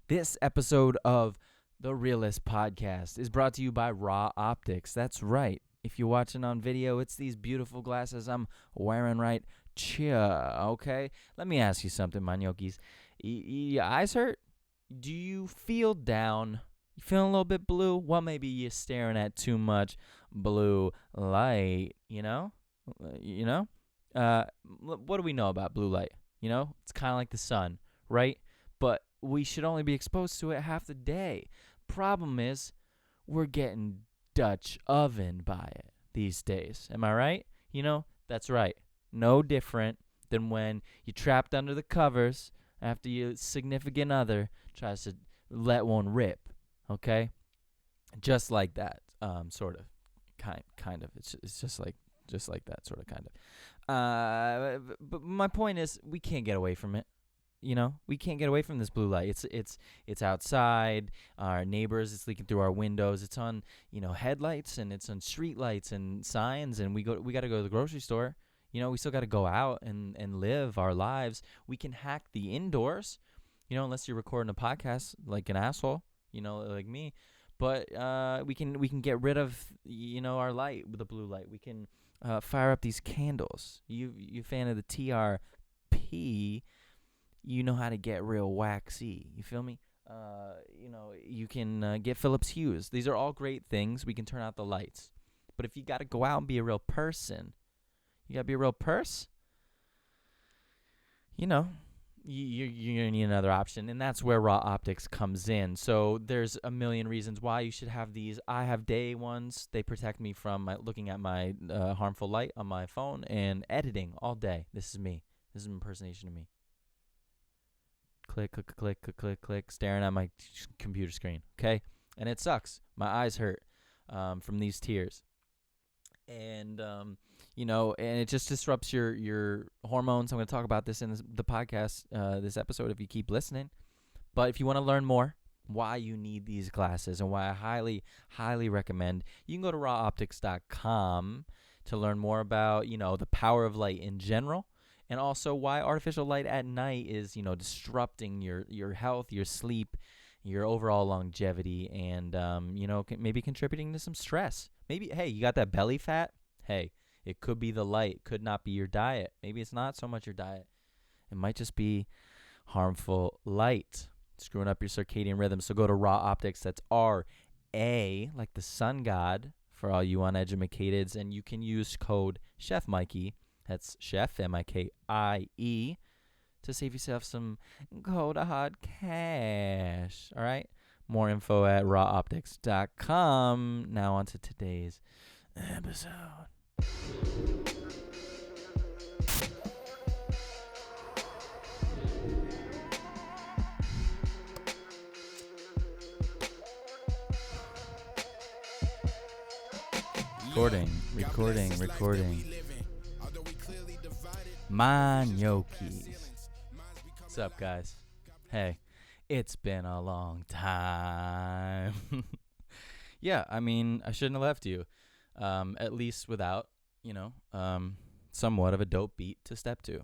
This episode of the Realest podcast is brought to you by Raw Optics. That's right. If you're watching on video, it's these beautiful glasses I'm wearing right here, okay? Let me ask you something, my gnocchis. Your eyes hurt? Do you feel down? You feeling a little bit blue? Well, maybe you're staring at too much blue light, you know? What do we know about blue light? It's kind of like the sun, right? But we should only be exposed to it half the day. Problem is, we're getting Dutch oven by it these days. Am I right? That's right. No different than when you're trapped under the covers after your significant other tries to let one rip. Okay? Just like that. Sort of. Kind of. It's just like that, sort of, kind of. But my point is, we can't get away from it. We can't get away from this blue light. It's outside. Our neighbors, it's leaking through our windows. It's on, headlights, and it's on street lights and signs. And we got to go to the grocery store. We still got to go out and live our lives. We can hack the indoors, unless you're recording a podcast like an asshole, like me. But we can get rid of, our light with the blue light. We can fire up these candles. You fan of the TRP? You know how to get real waxy. You feel me? You can get Philips Hues. These are all great things. We can turn out the lights. But if you got to go out and be a real person, you got to be a real purse, you're going to need another option. And that's where Raw Optics comes in. So there's a million reasons why you should have these. I have day ones. They protect me from looking at my harmful light on my phone and editing all day. This is me. This is an impersonation of me. Click, click, click, click, click, click, staring at my computer screen, okay? And it sucks. My eyes hurt from these tears. And, and it just disrupts your hormones. I'm going to talk about this in the podcast, this episode, if you keep listening. But if you want to learn more why you need these glasses and why I highly, highly recommend, you can go to rawoptics.com to learn more about, the power of light in general. And also why artificial light at night is, disrupting your health, your sleep, your overall longevity, and, maybe contributing to some stress. Maybe, hey, you got that belly fat? Hey, it could be the light. It could not be your diet. Maybe it's not so much your diet. It might just be harmful light, screwing up your circadian rhythm. So go to Raw Optics. That's R-A, like the sun god, for all you uneducateds. And you can use code Chef Mikie. That's Chef, M-I-K-I-E, to save yourself some cold hard cash. All right? More info at rawoptics.com. Now on to today's episode. Recording. My gnocchis. What's up, guys? Hey, it's been a long time. Yeah, I mean, I shouldn't have left you. At least without, somewhat of a dope beat to step to.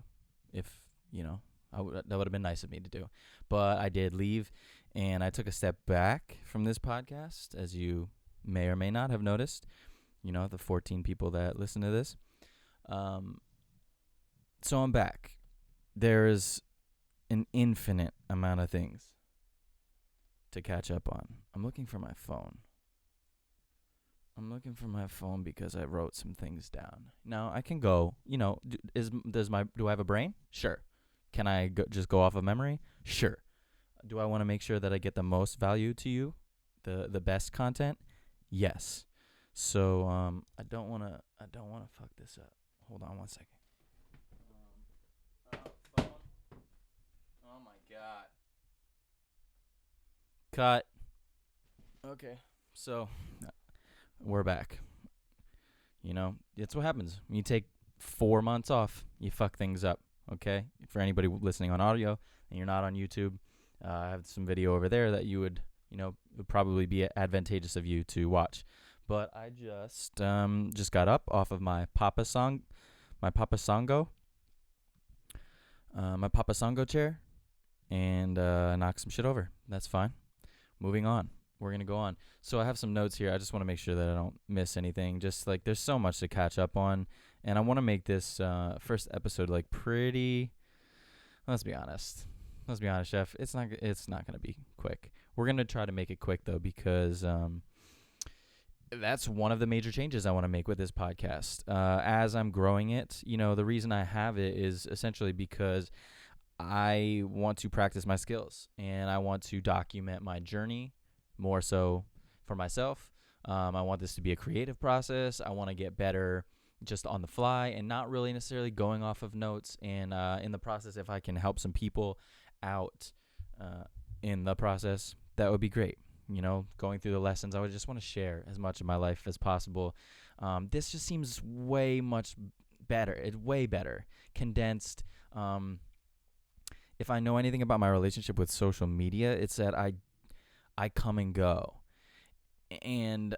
If, that would have been nice of me to do. But I did leave, and I took a step back from this podcast, as you may or may not have noticed. The 14 people that listen to this. So I'm back. There's an infinite amount of things to catch up on. I'm looking for my phone. Because I wrote some things down. Now I can go, do I have a brain? Sure. Can I just go off of memory? Sure. Do I want to make sure that I get the most value to you? The best content? Yes. So I don't want to fuck this up. Hold on one second. Phone. Oh my god. Cut. Okay. So we're back. It's what happens when you take 4 months off. You fuck things up. Okay. For anybody listening on audio and you're not on YouTube, I have some video over there that you would probably be advantageous of you to watch. But I just got up off of my Papa Songo chair, and knock some shit over. That's fine. Moving on. We're going to go on. So I have some notes here. I just want to make sure that I don't miss anything. Just like there's so much to catch up on. And I want to make this first episode like pretty, let's be honest. Let's be honest, Chef. It's not going to be quick. We're going to try to make it quick, though, because that's one of the major changes I want to make with this podcast. As I'm growing it, the reason I have it is essentially because I want to practice my skills, and I want to document my journey more so for myself. I want this to be a creative process. I want to get better just on the fly and not really necessarily going off of notes. And in the process, if I can help some people out in the process, that would be great. Going through the lessons, I would just want to share as much of my life as possible. This just seems way better. It's way better, condensed. If I know anything about my relationship with social media, it's that I come and go. And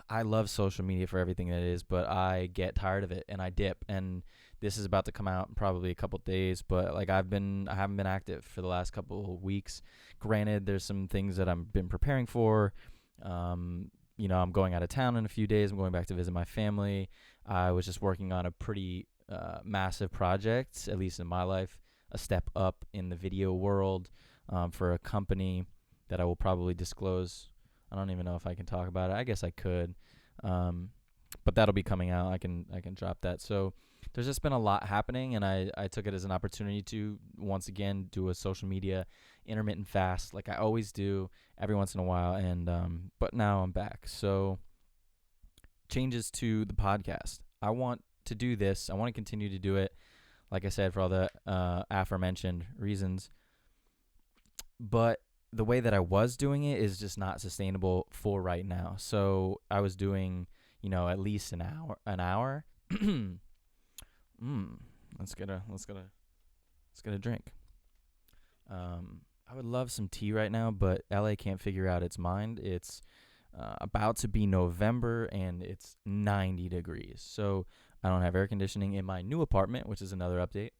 I love social media for everything that it is, but I get tired of it and I dip. And this is about to come out in probably a couple days, but like I haven't been active for the last couple of weeks. Granted, there's some things that I've been preparing for. I'm going out of town in a few days. I'm going back to visit my family. I was just working on a pretty massive project, at least in my life, a step up in the video world for a company that I will probably disclose. I don't even know if I can talk about it. I guess I could, but that'll be coming out. I can drop that. So there's just been a lot happening, and I took it as an opportunity to once again do a social media intermittent fast like I always do every once in a while. And but now I'm back. So changes to the podcast. I want to do this. I want to continue to do it, like I said, for all the aforementioned reasons. But the way that I was doing it is just not sustainable for right now. So I was doing, at least an hour. Let's get a drink. I would love some tea right now, but LA can't figure out its mind. It's about to be November and it's 90 degrees. So I don't have air conditioning in my new apartment, which is another update.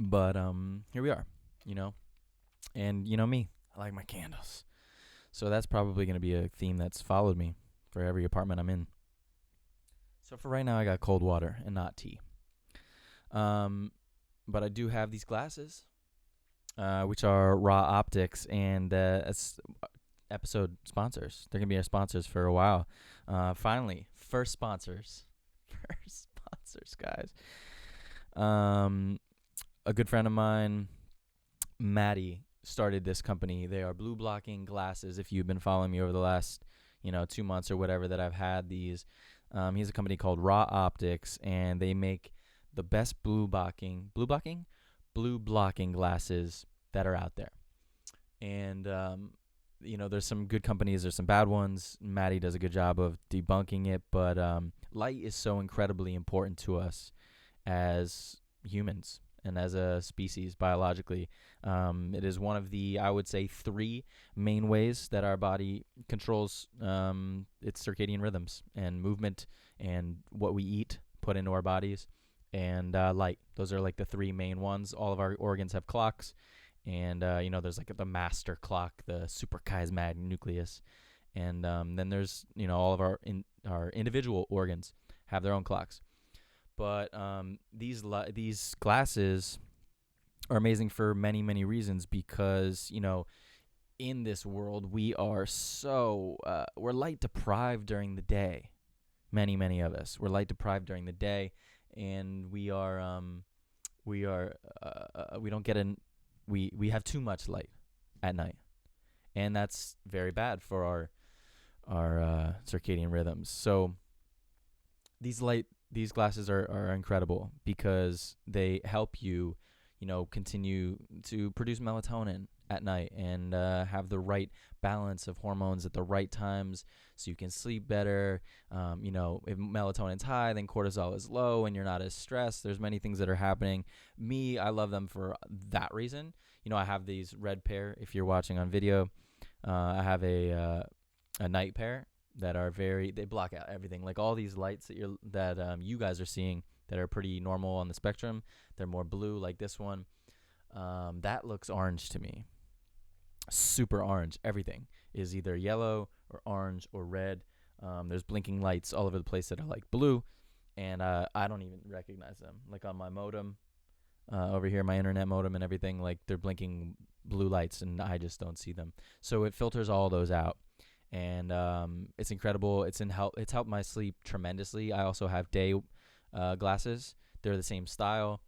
But here we are, and me, I like my candles. So that's probably going to be a theme that's followed me for every apartment I'm in. So for right now, I got cold water and not tea. But I do have these glasses, which are Raw Optics, and episode sponsors. They're going to be our sponsors for a while. Finally, first sponsors. First sponsors, guys. A good friend of mine, Maddie, started this company. They are blue blocking glasses. If you've been following me over the last, 2 months or whatever that I've had these, he has a company called Raw Optics, and they make the best blue blocking glasses that are out there. And, there's some good companies. There's some bad ones. Maddie does a good job of debunking it, but light is so incredibly important to us as humans and as a species biologically. It is one of the, I would say, 3 main ways that our body controls its circadian rhythms and movement and what we eat, put into our bodies, and light. Those are like the 3 main ones. All of our organs have clocks, and there's like the master clock, the suprachiasmatic nucleus, and then there's all of our individual organs have their own clocks. But these glasses are amazing for many, many reasons because, in this world, we are we're light deprived during the day. Many, many of us. We're light deprived during the day, and we have too much light at night. And that's very bad for our circadian rhythms. So these glasses are incredible because they help you, continue to produce melatonin at night and have the right balance of hormones at the right times so you can sleep better. If melatonin's high, then cortisol is low and you're not as stressed. There's many things that are happening. I love them for that reason. I have these red pair. If you're watching on video, I have a night pair that are they block out everything. Like all these lights that you guys are seeing, that are pretty normal on the spectrum. They're more blue, like this one. That looks orange to me. Super orange. Everything is either yellow or orange or red. There's blinking lights all over the place that are like blue, and I don't even recognize them. Like on my modem, over here, my internet modem and everything, like they're blinking blue lights, and I just don't see them. So it filters all those out, and it's incredible. It's helped my sleep tremendously. I also have day glasses. They're the same style.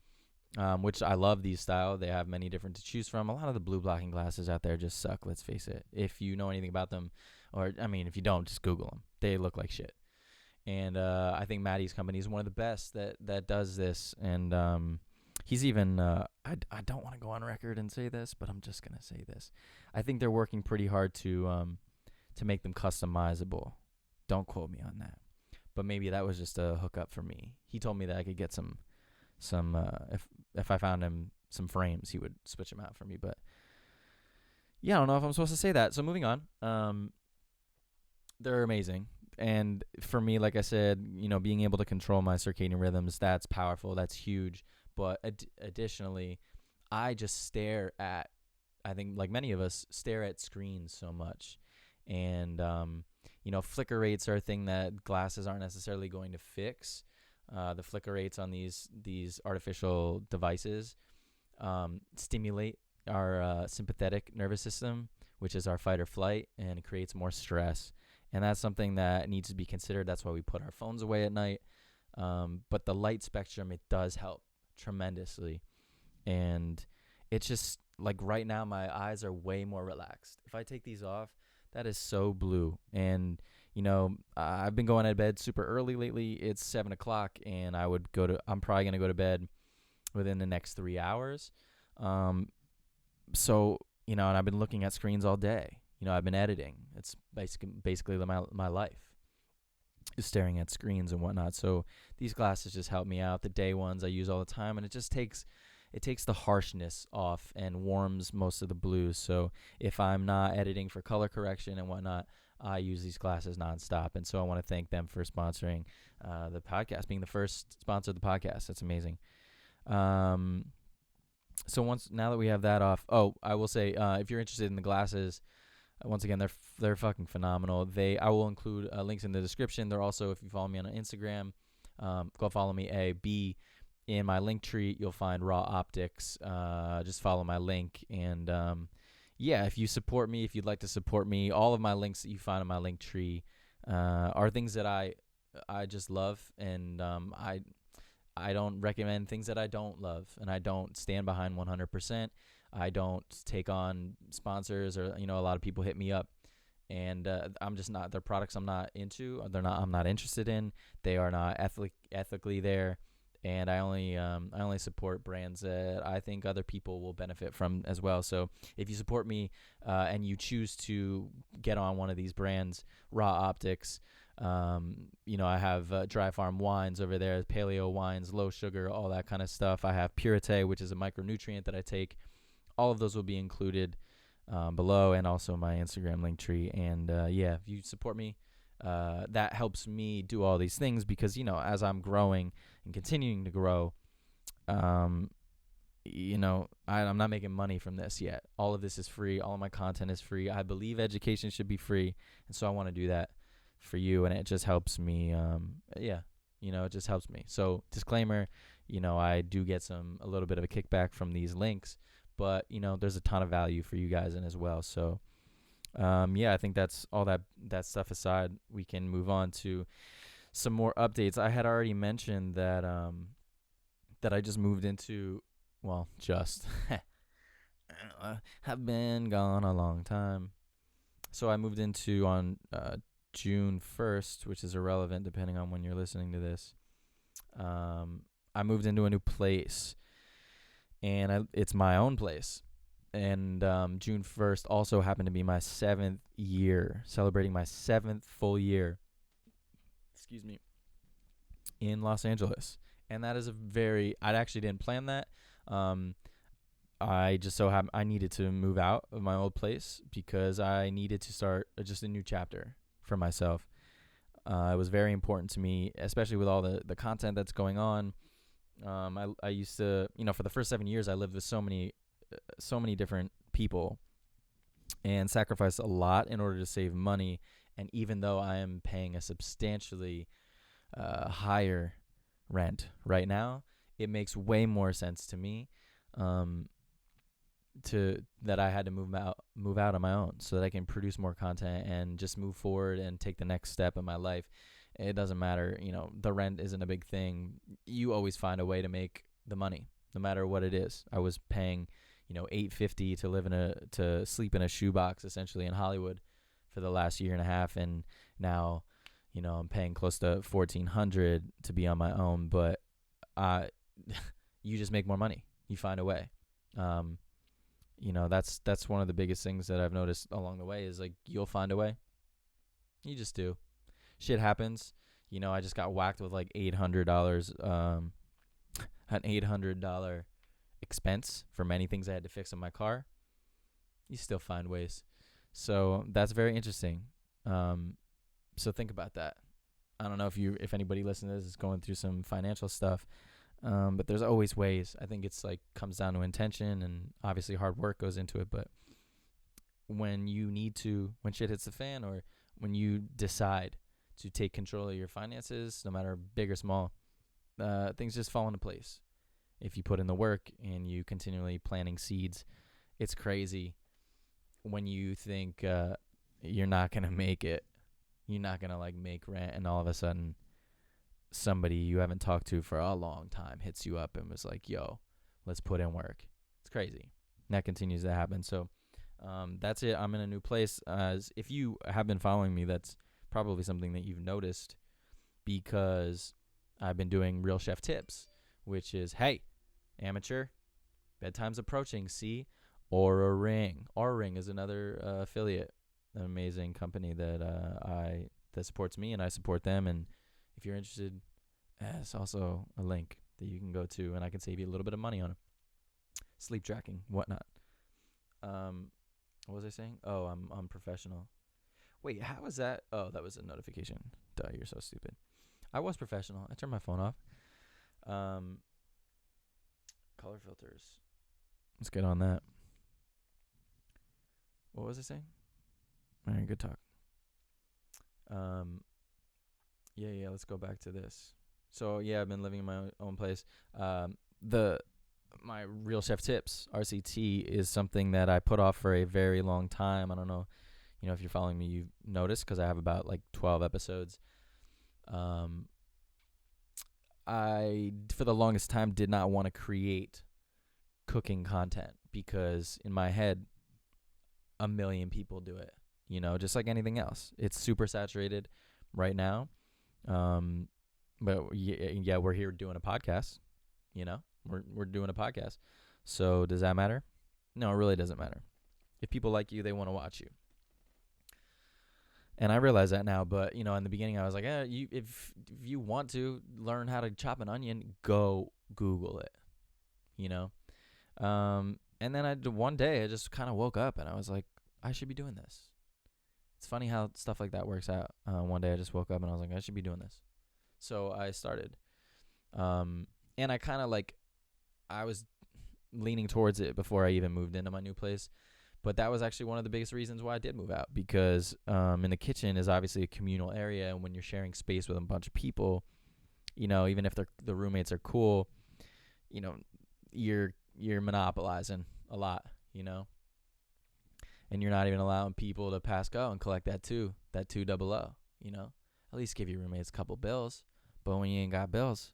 Which I love these style. They have many different to choose from. A lot of the blue blocking glasses out there just suck, let's face it. If you know anything about them, or I mean, if you don't, just Google them. They look like shit. And I think Maddie's company is one of the best that does this. And he's even, I don't want to go on record and say this, but I'm just going to say this. I think they're working pretty hard to make them customizable. Don't quote me on that. But maybe that was just a hookup for me. He told me that I could get some if I found him some frames, he would switch them out for me. But yeah, I don't know if I'm supposed to say that. So moving on, they're amazing. And for me, like I said, being able to control my circadian rhythms, that's powerful. That's huge. But additionally, I just stare at, I think like many of us, stare at screens so much. And, flicker rates are a thing that glasses aren't necessarily going to fix. The flicker rates on these artificial devices stimulate our sympathetic nervous system, which is our fight or flight, and it creates more stress. And that's something that needs to be considered. That's why we put our phones away at night. But the light spectrum, it does help tremendously. And it's just like right now, my eyes are way more relaxed. If I take these off, that is so blue. And I've been going to bed super early lately. It's 7 o'clock, and I'm probably going to go to bed within the next 3 hours. So, and I've been looking at screens all day. I've been editing. It's basically my life is staring at screens and whatnot. So these glasses just help me out. The day ones I use all the time, and it just takes the harshness off and warms most of the blues. So if I'm not editing for color correction and whatnot, I use these glasses nonstop. And so I want to thank them for sponsoring the podcast, being the first sponsor of the podcast. That's amazing. So now that we have that off, I will say, if you're interested in the glasses, once again, they're fucking phenomenal. I will include links in the description. They're also, if you follow me on Instagram, go follow me. B, in my link tree, you'll find Raw Optics. Just follow my link. And yeah, if you support me, if you'd like to support me, all of my links that you find in my link tree are things that I just love. And I don't recommend things that I don't love. And I don't stand behind 100%. I don't take on sponsors, or a lot of people hit me up, and I'm just not. They're products I'm not into. I'm not interested in. They are not ethically there, and I only support brands that I think other people will benefit from as well. So if you support me and you choose to get on one of these brands, Raw Optics, I have Dry Farm wines over there, paleo wines, low sugar, all that kind of stuff. I have Purite, which is a micronutrient that I take. All of those will be included below, and also my Instagram link tree. And yeah, if you support me, that helps me do all these things, because as I'm growing and continuing to grow, I'm not making money from this yet. All of this is free. All of my content is free. I believe education should be free, and so I want to do that for you, and it just helps me. It just helps me. So disclaimer, I do get a little bit of a kickback from these links, but there's a ton of value for you guys in as well. So I think that's all that stuff aside, we can move on to some more updates. I had already mentioned that I just moved into, have been gone a long time. So I moved into on June 1st, which is irrelevant depending on when you're listening to this. I moved into a new place, and it's my own place. And June 1st also happened to be my 7th year, celebrating my 7th full year, in Los Angeles. And that is I actually didn't plan that. I just I needed to move out of my old place because I needed to start just a new chapter for myself. It was very important to me, especially with all the content that's going on. I used to, for the first 7 years, I lived with so many different people and sacrificed a lot in order to save money. And even though I am paying a substantially higher rent right now, it makes way more sense to me um, to that I had to move out on my own so that I can produce more content and just move forward and take the next step in my life. It doesn't matter, the rent isn't a big thing. You always find a way to make the money, no matter what it is. I was paying, $850 to sleep in a shoebox essentially in Hollywood for the last year and a half, and now, I'm paying close to $1,400 to be on my own. But you just make more money. You find a way. That's one of the biggest things that I've noticed along the way is like you'll find a way. You just do. Shit happens. I just got whacked with like $800, an $800 expense for many things I had to fix in my car. You still find ways. So that's very interesting. So think about that. I don't know if anybody listening to this is going through some financial stuff, but there's always ways. I think it's like comes down to intention, and obviously hard work goes into it. But when shit hits the fan, or when you decide to take control of your finances, no matter big or small, things just fall into place. If you put in the work and you continually planting seeds, it's crazy when you think you're not going to make it. You're not going to like make rent, and all of a sudden somebody you haven't talked to for a long time hits you up and was like, yo, let's put in work. It's crazy. And that continues to happen. So that's it. I'm in a new place. If you have been following me, that's probably something that you've noticed, because I've been doing Real Chef Tips, which is, hey, amateur, bedtime's approaching. See, Aura Ring. Aura Ring is another affiliate, an amazing company that supports me, and I support them. And if you're interested, it's also a link that you can go to, and I can save you a little bit of money on it. Sleep tracking, whatnot. What was I saying? Oh, I'm professional. Wait, how was that? Oh, that was a notification. Duh, you're so stupid. I was professional. I turned my phone off. Color filters. Let's get on that. What was I saying? All right, good talk. Yeah, let's go back to this. So, yeah, I've been living in my own place. My Real Chef Tips, RCT, is something that I put off for a very long time. I don't know, if you're following me, you've noticed, because I have about like 12 episodes. I, for the longest time, did not want to create cooking content, because in my head, a million people do it, just like anything else. It's super saturated right now. But yeah, we're here doing a podcast, we're doing a podcast. So does that matter? No, it really doesn't matter. If people like you, they want to watch you. And I realize that now, but in the beginning I was like, if you want to learn how to chop an onion, go Google it, and then one day I just kind of woke up and I was like, I should be doing this. It's funny how stuff like that works out. One day I just woke up and I was like, I should be doing this. So I started, and I kind of I was leaning towards it before I even moved into my new place. But that was actually one of the biggest reasons why I did move out, because in the kitchen is obviously a communal area, and when you're sharing space with a bunch of people, even if the roommates are cool, you're monopolizing a lot, and you're not even allowing people to pass go and collect that 200, at least give your roommates a couple bills. But when you ain't got bills,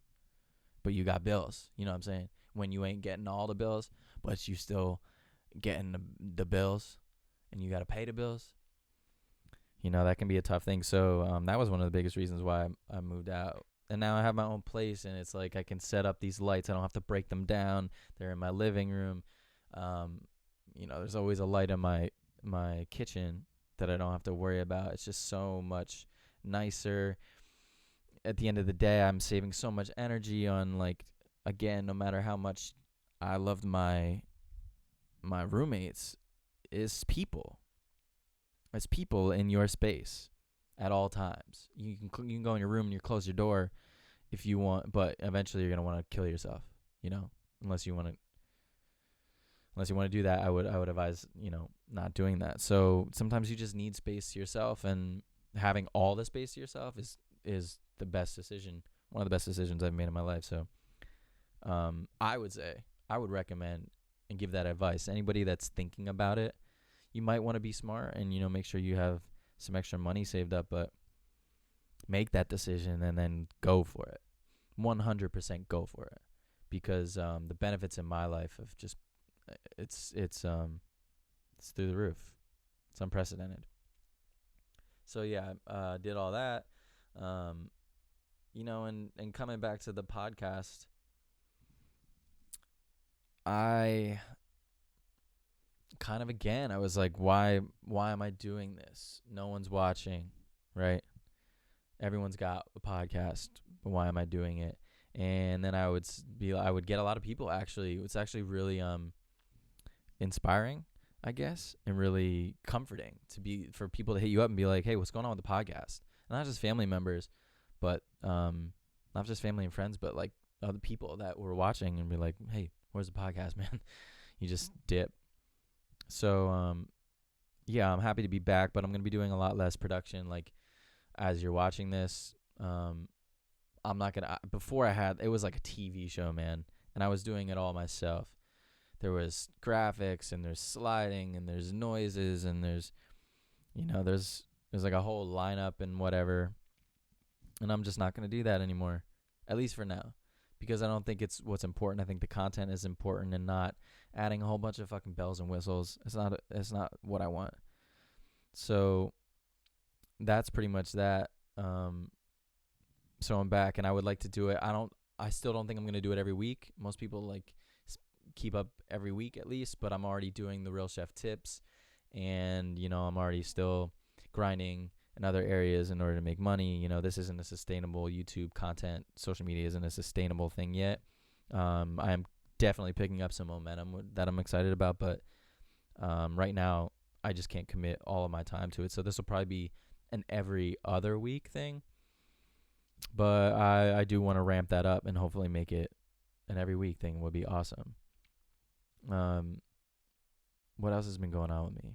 but you got bills, you know what I'm saying? When you ain't getting all the bills, but you still getting the bills, and you got to pay the bills, that can be a tough thing. So that was one of the biggest reasons why I moved out. And now I have my own place, and it's like I can set up these lights. I don't have to break them down. They're in my living room. There's always a light in my kitchen that I don't have to worry about. It's just so much nicer. At the end of the day, I'm saving so much energy on, again, no matter how much I loved my roommates, is people. It's people in your space at all times. You can go in your room and you close your door, if you want, but eventually you're gonna want to kill yourself, you know, unless you want to. Unless you want to do that, I would advise, not doing that. So sometimes you just need space to yourself, and having all the space to yourself is the best decision, one of the best decisions I've made in my life. So I would say, I would recommend and give that advice. Anybody that's thinking about it, you might want to be smart and, make sure you have some extra money saved up, but make that decision and then go for it. 100% go for it, because the benefits in my life of just it's through the roof. It's unprecedented. So yeah, did all that, and coming back to the podcast, I kind of, again, I was like, why am I doing this? No one's watching, right? Everyone's got a podcast, but why am I doing it? And then I would get a lot of people. Actually, it's actually really inspiring, I guess, and really comforting for people to hit you up and be like, hey, what's going on with the podcast? And not just family members, but not just family and friends, but like other people that were watching and be like, hey, where's the podcast, man? You just dip. So yeah, I'm happy to be back, but I'm gonna be doing a lot less production. Like, as you're watching this, I'm not gonna. Before, it was like a TV show, man, and I was doing it all myself. There was graphics, and there's sliding, and there's noises, and there's like a whole lineup and whatever. And I'm just not going to do that anymore, at least for now, because I don't think it's what's important. I think the content is important, and not adding a whole bunch of fucking bells and whistles. It's not what I want. So that's pretty much that. So I'm back, and I would like to do it. I still don't think I'm going to do it every week. Most people keep up every week at least, but I'm already doing the Real Chef tips, and I'm already still grinding in other areas in order to make money. This isn't a sustainable YouTube content. Social media isn't a sustainable thing yet. I am definitely picking up some momentum that I'm excited about, but right now I just can't commit all of my time to it. So this will probably be an every other week thing, but I do want to ramp that up and hopefully make it an every week thing. Would be awesome. What else has been going on with me?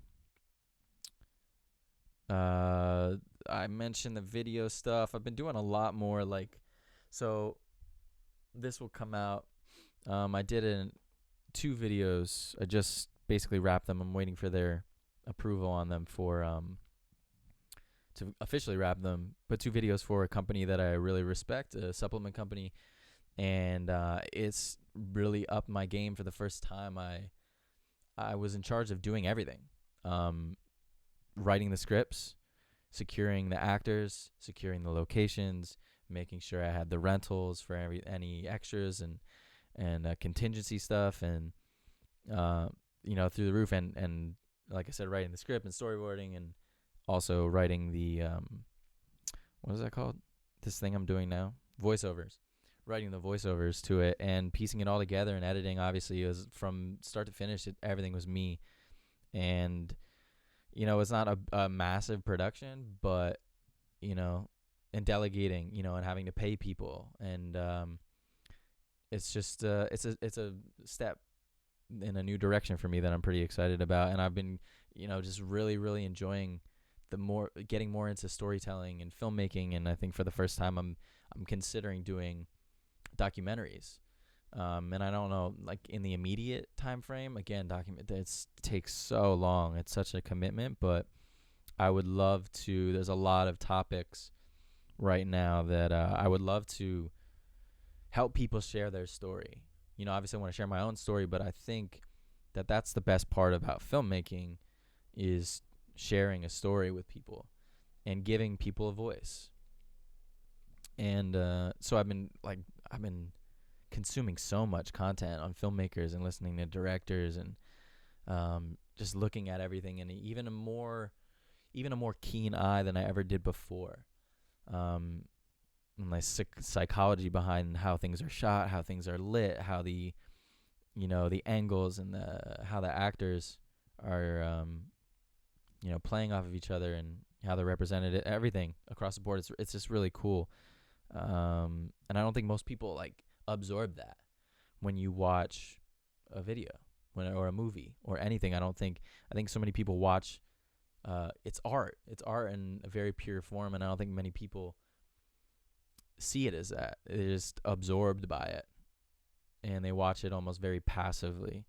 I mentioned the video stuff. I've been doing a lot more, so this will come out. I did 2 videos. I just basically wrapped them. I'm waiting for their approval on them to officially wrap them. But 2 videos for a company that I really respect, a supplement company, and it's really upped my game. For the first time, I was in charge of doing everything. Writing the scripts, securing the actors, securing the locations, making sure I had the rentals for any extras and contingency stuff, and through the roof, and like I said, writing the script and storyboarding, and also writing the what is that called? This thing I'm doing now, voiceovers. Writing the voiceovers to it and piecing it all together, and editing. Obviously, it was from start to finish. Everything was me, and it's not a massive production, but and delegating, and having to pay people, and it's just it's a step in a new direction for me that I'm pretty excited about, and I've been just really, really enjoying getting more into storytelling and filmmaking, and I think for the first time I'm considering doing documentaries, and I don't know, like in the immediate time frame. Again, it takes so long. It's such a commitment, but I would love to. There's a lot of topics right now that I would love to help people share their story. Obviously I want to share my own story, but I think that that's the best part about filmmaking, is sharing a story with people and giving people a voice. And so I've been consuming so much content on filmmakers and listening to directors, and just looking at everything in even a more keen eye than I ever did before. And my psychology behind how things are shot, how things are lit, how the angles, and how the actors are playing off of each other, and how they're represented, everything across the board. It's just really cool. And I don't think most people like absorb that when you watch a video or a movie or anything. I think so many people watch it's art. It's art in a very pure form, and I don't think many people see it as that. They're just absorbed by it, and they watch it almost very passively.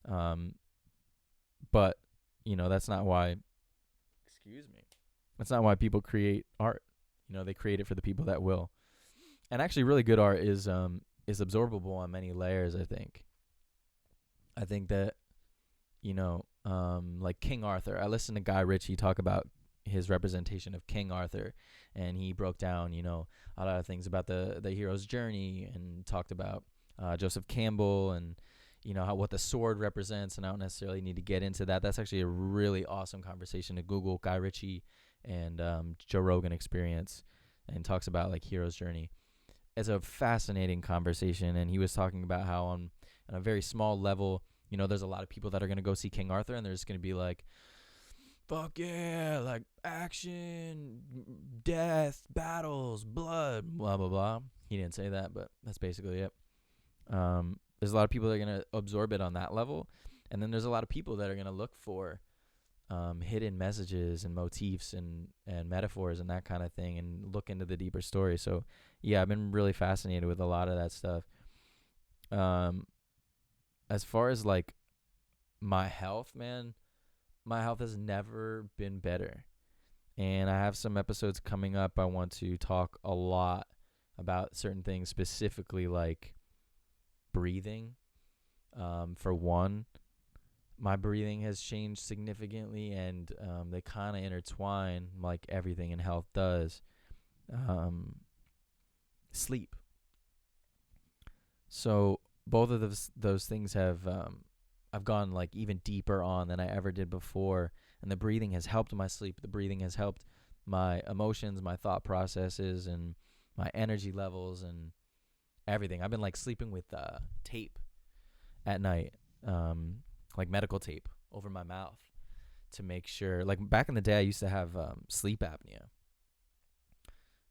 But that's not why. Excuse me. That's not why people create art. They create it for the people that will. And actually, really good art is absorbable on many layers. I think. I think that, like King Arthur. I listened to Guy Ritchie talk about his representation of King Arthur, and he broke down, a lot of things about the hero's journey, and talked about Joseph Campbell, and what the sword represents. And I don't necessarily need to get into that. That's actually a really awesome conversation to Google Guy Ritchie and Joe Rogan Experience, and talks about like hero's journey. It's a fascinating conversation, and he was talking about how on a very small level, there's a lot of people that are going to go see King Arthur, and there's going to be like, fuck yeah, like action, death, battles, blood, blah, blah, blah. He didn't say that, but that's basically it. There's a lot of people that are going to absorb it on that level. And then there's a lot of people that are going to look for hidden messages and motifs and metaphors and that kind of thing, and look into the deeper story. So, yeah, I've been really fascinated with a lot of that stuff. As far as, like, my health, man, my health has never been better. And I have some episodes coming up. I want to talk a lot about certain things, specifically like breathing. For one, my breathing has changed significantly, and they kind of intertwine like everything in health does. Sleep. So both of those things have I've gone like even deeper on than I ever did before, and the breathing has helped my sleep. The breathing has helped my emotions, my thought processes, and my energy levels, and everything. I've been like sleeping with tape at night, like medical tape over my mouth, to make sure. Like back in the day, I used to have sleep apnea.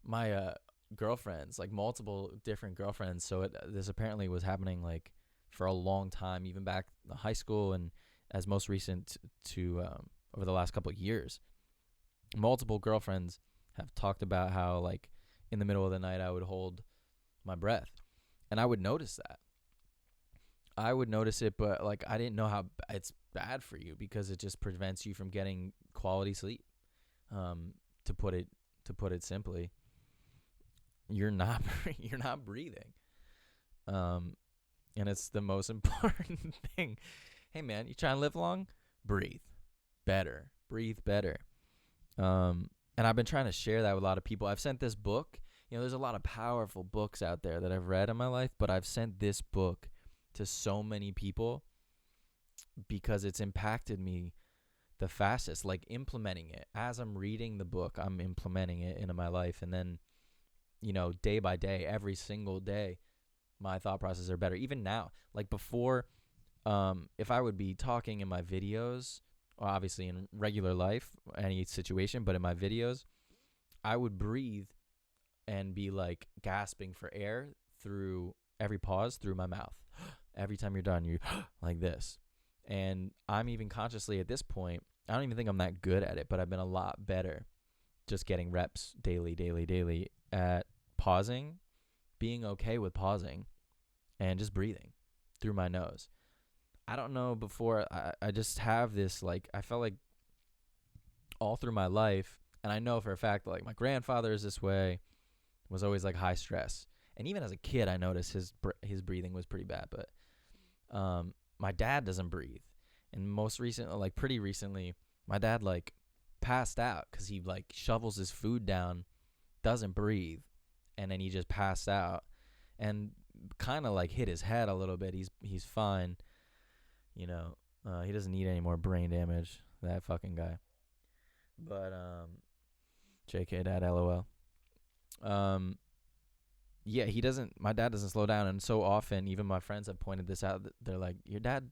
My girlfriends, like multiple different girlfriends, so this apparently was happening like for a long time, even back in high school, and as most recent to over the last couple of years. Multiple girlfriends have talked about how like in the middle of the night I would hold my breath, and I would notice that. I would notice it, but like I didn't know how it's bad for you, because it just prevents you from getting quality sleep. To put it simply, you're not breathing. And it's the most important thing. Hey man, you trying to live long? Breathe better. Breathe better. And I've been trying to share that with a lot of people. I've sent this book. There's a lot of powerful books out there that I've read in my life, but I've sent this book to so many people because it's impacted me the fastest. Like implementing it. As I'm reading the book, I'm implementing it into my life. And then, day by day, every single day, my thought processes are better. Even now, like before, if I would be talking in my videos, obviously in regular life, any situation, but in my videos, I would breathe and be like gasping for air through every pause through my mouth. Every time you're done, you like this. And I'm even consciously at this point, I don't even think I'm that good at it, but I've been a lot better just getting reps daily at pausing, being okay with pausing, and just breathing through my nose. I don't know, before I just have this, like, I felt like all through my life, and I know for a fact that like my grandfather is this way, was always like high stress. And even as a kid, I noticed his breathing was pretty bad, but my dad doesn't breathe. And pretty recently, my dad like passed out because he like shovels his food down, doesn't breathe, and then he just passed out and kind of like hit his head a little bit. He's fine. He doesn't need any more brain damage, that fucking guy. But JK dad, LOL. Yeah, my dad doesn't slow down, and so often even my friends have pointed this out. They're like, your dad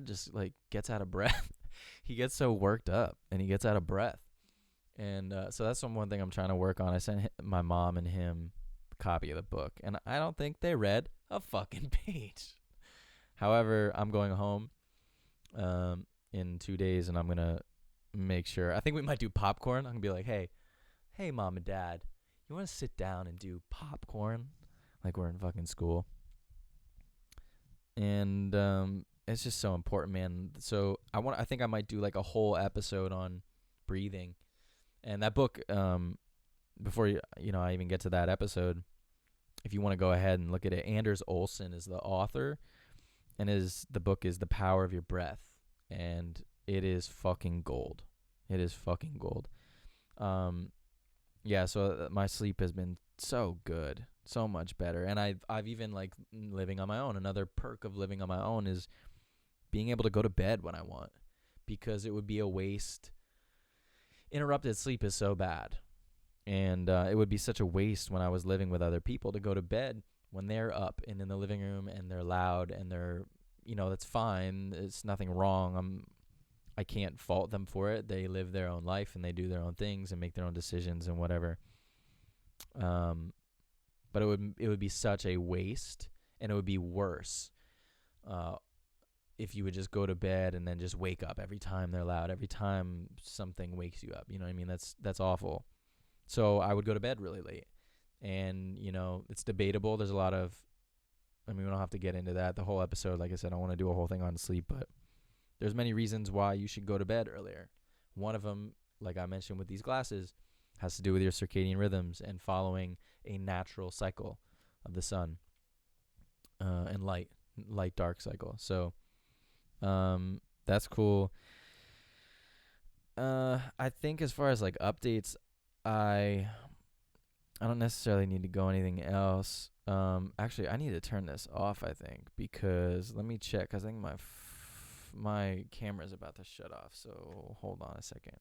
just like gets out of breath. He gets so worked up and he gets out of breath. And so that's one thing I'm trying to work on. I sent my mom and him a copy of the book, and I don't think they read a fucking page. However, I'm going home in 2 days, and I'm going to make sure. I think we might do popcorn. I'm going to be like, hey, mom and dad, you want to sit down and do popcorn? Like we're in fucking school. And it's just so important, man. So I think I might do like a whole episode on breathing. And that book, before I even get to that episode, if you want to go ahead and look at it, Anders Olsen is the author, and the book is The Power of Your Breath, and it is fucking gold. It is fucking gold. Yeah. So my sleep has been so good, so much better, and I've even like living on my own. Another perk of living on my own is being able to go to bed when I want, because it would be a waste. Interrupted sleep is so bad, and it would be such a waste when I was living with other people to go to bed when they're up and in the living room and they're loud and they're, that's fine. It's nothing wrong. I can't fault them for it. They live their own life and they do their own things and make their own decisions and whatever. But it would be such a waste, and it would be worse if you would just go to bed and then just wake up every time they're loud, every time something wakes you up. You know what I mean? That's awful. So I would go to bed really late. And, it's debatable. There's a lot of, we don't have to get into that. The whole episode, like I said, I want to do a whole thing on sleep, but there's many reasons why you should go to bed earlier. One of them, like I mentioned with these glasses, has to do with your circadian rhythms and following a natural cycle of the sun and light dark cycle. So that's cool. I think as far as like updates, I don't necessarily need to go anything else. Actually, I need to turn this off, I think, because let me check. I think my camera's about to shut off, so hold on a second.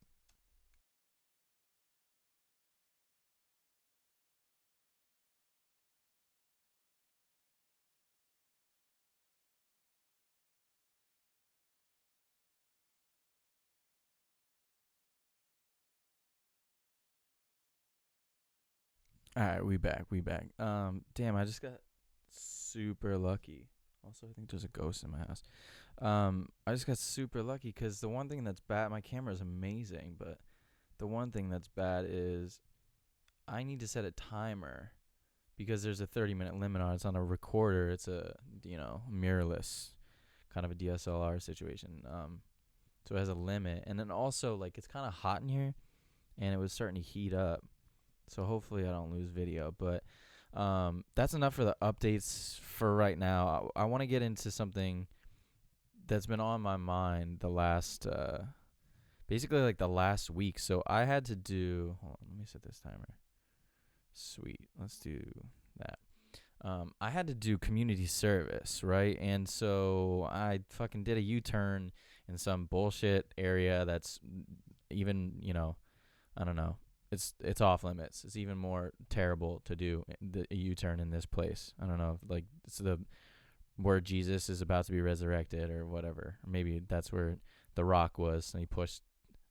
All right, we back. Damn, I just got super lucky. Also, I think there's a ghost in my house. I just got super lucky because the one thing that's bad, my camera is amazing, but the one thing that's bad is I need to set a timer because there's a 30-minute limit on it. It's on a recorder. It's a, mirrorless kind of a DSLR situation. So it has a limit. And then also, like, it's kind of hot in here, and it was starting to heat up. So hopefully I don't lose video. But that's enough for the updates for right now. I want to get into something that's been on my mind the last, basically like the last week. So I had to do, hold on, let me set this timer. Sweet. Let's do that. I had to do community service, right? And so I fucking did a U-turn in some bullshit area that's even, I don't know. It's off limits. It's even more terrible to do a U-turn in this place. I don't know, like it's where Jesus is about to be resurrected or whatever. Or maybe that's where the rock was and he pushed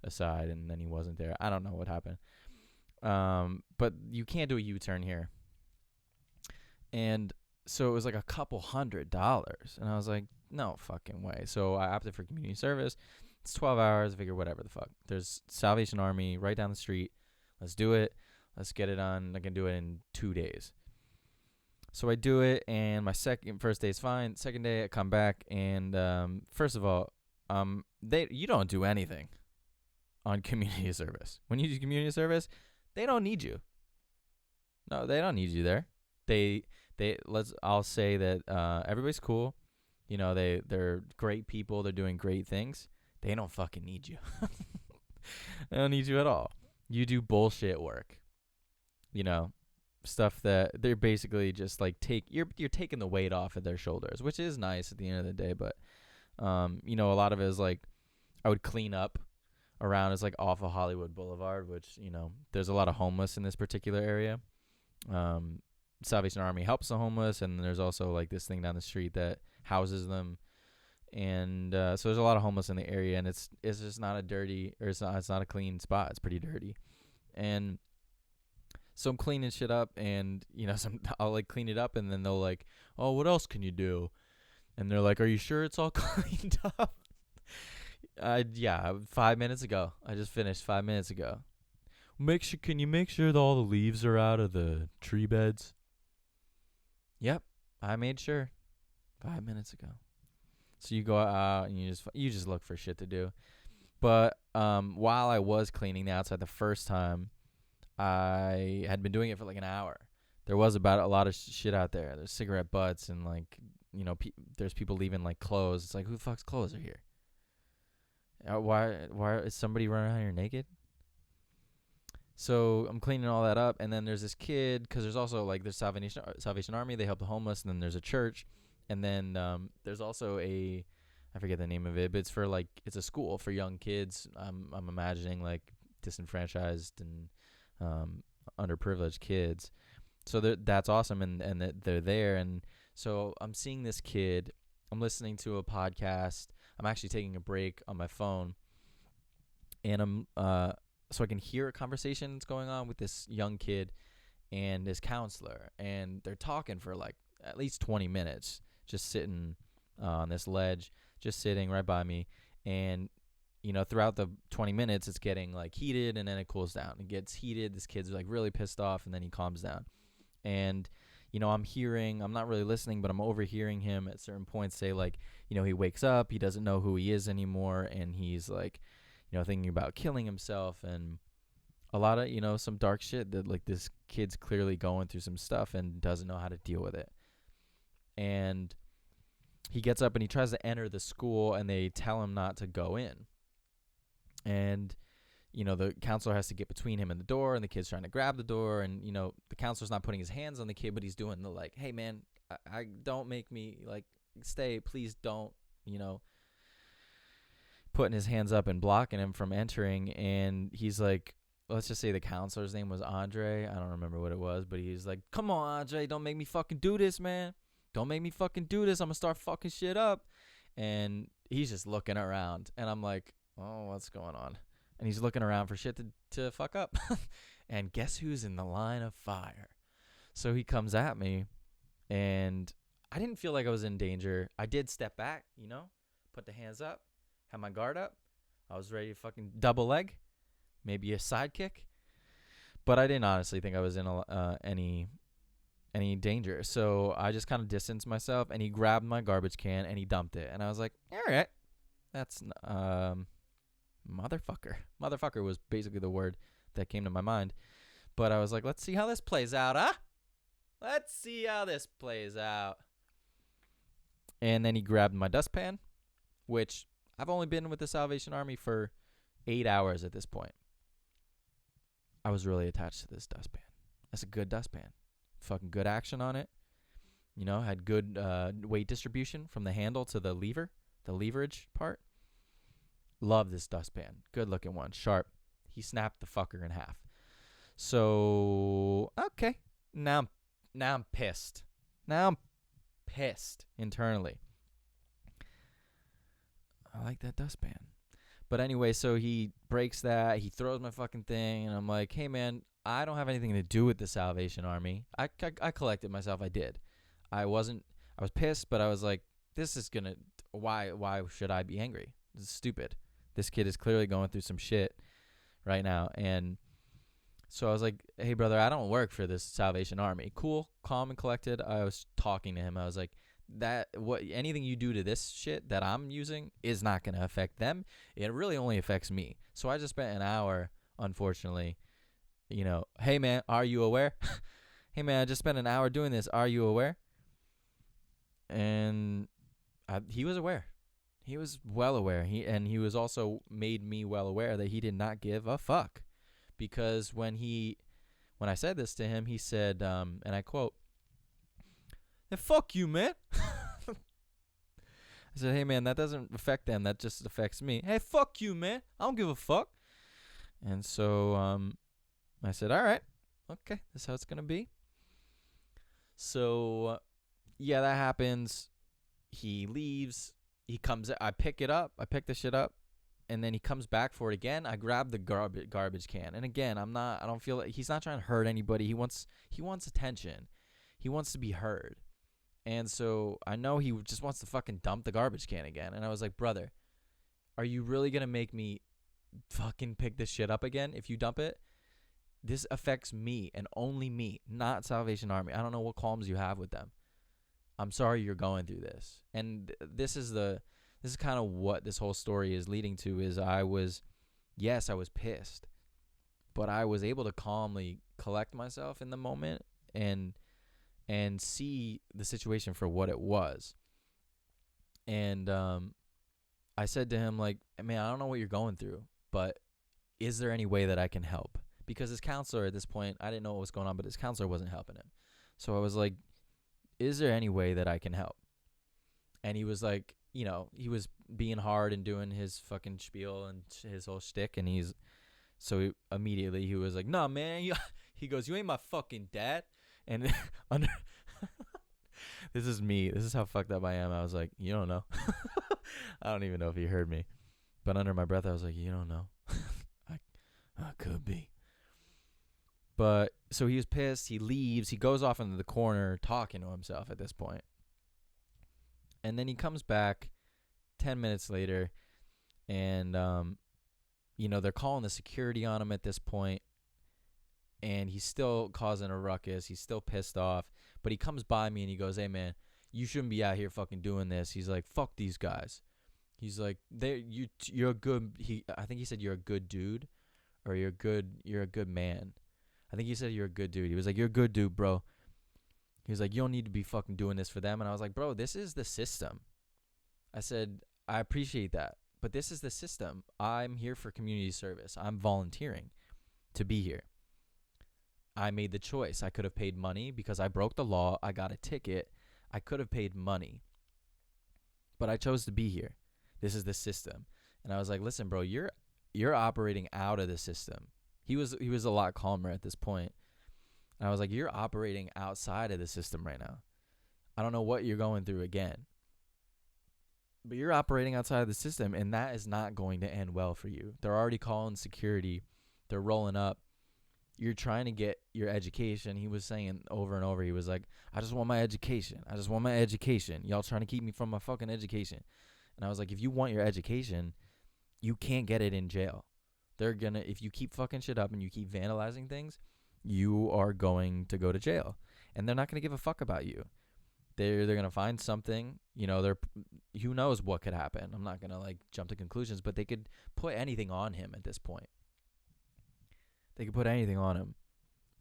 aside and then he wasn't there. I don't know what happened. But you can't do a U-turn here. And so it was like a couple $100. And I was like, no fucking way. So I opted for community service. It's 12 hours. I figure whatever the fuck. There's Salvation Army right down the street. Let's do it. Let's get it on. I can do it in 2 days. So I do it, and my first day is fine. Second day, I come back, and first of all, you don't do anything on community service. When you do community service, they don't need you. No, they don't need you there. I'll say that everybody's cool. They're great people. They're doing great things. They don't fucking need you. They don't need you at all. You do bullshit work. Stuff that they're basically just like you're taking the weight off of their shoulders, which is nice at the end of the day. But a lot of it is like I would clean up around. It's like off of Hollywood Boulevard, which there's a lot of homeless in this particular area. Salvation Army helps the homeless, and there's also like this thing down the street that houses them. And so there's a lot of homeless in the area, and it's just not a dirty, or it's not a clean spot. It's pretty dirty. And so I'm cleaning shit up, and I'll like clean it up, and then they'll like, oh, what else can you do? And they're like, are you sure it's all cleaned up? Yeah, 5 minutes ago. I just finished 5 minutes ago. Can you make sure that all the leaves are out of the tree beds? Yep, I made sure 5 minutes ago. So you go out and you just look for shit to do. But while I was cleaning the outside the first time, I had been doing it for like an hour. There was about a lot of shit out there. There's cigarette butts and like, there's people leaving like clothes. It's like, who the fuck's clothes are here? Why is somebody running around here naked? So I'm cleaning all that up, and then there's this kid, because there's also like there's Salvation Army, they help the homeless, and then there's a church, and then there's also I forget the name of it, but it's a school for young kids. I'm imagining like disenfranchised and underprivileged kids. So that's awesome, and they're there, and so I'm seeing this kid. I'm listening to a podcast. I'm actually taking a break on my phone, and so I can hear a conversation that's going on with this young kid and his counselor, and they're talking for like at least 20 minutes, just sitting on this ledge, just sitting right by me. And throughout the 20 minutes, it's getting like heated, and then it cools down. It gets heated. This kid's like really pissed off, and then he calms down. And I'm not really listening, but I'm overhearing him at certain points say like, he wakes up, he doesn't know who he is anymore, and he's like, thinking about killing himself, and a lot of, some dark shit that like this kid's clearly going through some stuff and doesn't know how to deal with it. And he gets up and he tries to enter the school, and they tell him not to go in. And, the counselor has to get between him and the door, and the kid's trying to grab the door, and, the counselor's not putting his hands on the kid, but he's doing the like, hey man, I don't make me like stay, please don't, putting his hands up and blocking him from entering. And he's like, let's just say the counselor's name was Andre. I don't remember what it was, but he's like, come on, Andre, don't make me fucking do this, man. Don't make me fucking do this. I'm gonna start fucking shit up. And he's just looking around, and I'm like, oh, what's going on? And he's looking around for shit to fuck up. And guess who's in the line of fire? So he comes at me, and I didn't feel like I was in danger. I did step back, put the hands up, had my guard up. I was ready to fucking double leg, maybe a side kick. But I didn't honestly think I was in any danger. So I just kind of distanced myself, and he grabbed my garbage can and he dumped it. And I was like, all right, that's motherfucker. Motherfucker was basically the word that came to my mind. But I was like, let's see how this plays out, huh? Let's see how this plays out. And then he grabbed my dustpan, which I've only been with the Salvation Army for 8 hours at this point. I was really attached to this dustpan. That's a good dustpan. Fucking good action on it. Had good weight distribution from the handle to the lever, the leverage part. Love this dustpan. Good looking one. Sharp. He snapped the fucker in half. So, okay. Now I'm pissed. Now I'm pissed internally. I like that dustpan. But anyway, so he breaks that. He throws my fucking thing. And I'm like, hey, man, I don't have anything to do with the Salvation Army. I collected myself. I did. I was pissed, but I was like, this is going to, why should I be angry? This is stupid. This kid is clearly going through some shit right now. And so I was like, hey, brother, I don't work for this Salvation Army. Cool, calm and collected. I was talking to him. I was like, anything you do to this shit that I'm using is not going to affect them. It really only affects me. So I just spent an hour, unfortunately, hey, man, are you aware? Hey, man, I just spent an hour doing this. Are you aware? And he was aware. He was well aware. He was also made me well aware that he did not give a fuck. Because when I said this to him, he said, and I quote, "Hey, fuck you, man." I said, hey, man, that doesn't affect them. That just affects me. Hey, fuck you, man. I don't give a fuck. And so I said, all right. Okay, this is how it's going to be. So, yeah, that happens. He leaves. He comes. I pick it up. I pick the shit up. And then he comes back for it again. I grab the garbage can. And again, I don't feel like he's not trying to hurt anybody. He wants attention. He wants to be heard. And so I know he just wants to fucking dump the garbage can again. And I was like, brother, are you really going to make me fucking pick this shit up again if you dump it? This affects me and only me, not Salvation Army. I don't know what qualms you have with them. I'm sorry you're going through this. And this is kind of what this whole story is leading to, is I was pissed, but I was able to calmly collect myself in the moment and see the situation for what it was. And I said to him, like, man, I don't know what you're going through, but is there any way that I can help? Because his counselor at this point, I didn't know what was going on, but his counselor wasn't helping him. So I was like, is there any way that I can help? And he was like, you know, he was being hard and doing his fucking spiel and his whole shtick. And immediately he was like, nah, man. He goes, you ain't my fucking dad. And this is me. This is how fucked up I am. I was like, you don't know. I don't even know if he heard me. But under my breath, I was like, you don't know. I could be. But so he was pissed. He leaves. He goes off into the corner talking to himself at this point. And then he comes back 10 minutes later. And, they're calling the security on him at this point. And he's still causing a ruckus. He's still pissed off. But he comes by me and he goes, hey, man, you shouldn't be out here fucking doing this. He's like, fuck these guys. He's like, you're a good, I think he said you're a good dude. Or you're a good man. I think he said you're a good dude. He was like, you're a good dude, bro. He was like, you don't need to be fucking doing this for them. And I was like, bro, this is the system. I said, I appreciate that, but this is the system. I'm here for community service. I'm volunteering to be here. I made the choice. I could have paid money because I broke the law. I got a ticket. I could have paid money, but I chose to be here. This is the system. And I was like, listen, bro, you're operating out of the system. He was a lot calmer at this point. And I was like, you're operating outside of the system right now. I don't know what you're going through again, but you're operating outside of the system, and that is not going to end well for you. They're already calling security. They're rolling up. You're trying to get your education. He was saying over and over, he was like, I just want my education. I just want my education. Y'all trying to keep me from my fucking education. And I was like, if you want your education, you can't get it in jail. If you keep fucking shit up and you keep vandalizing things, you are going to go to jail. And they're not going to give a fuck about you. They're going to find something, who knows what could happen. I'm not going to jump to conclusions, but they could put anything on him at this point. They could put anything on him.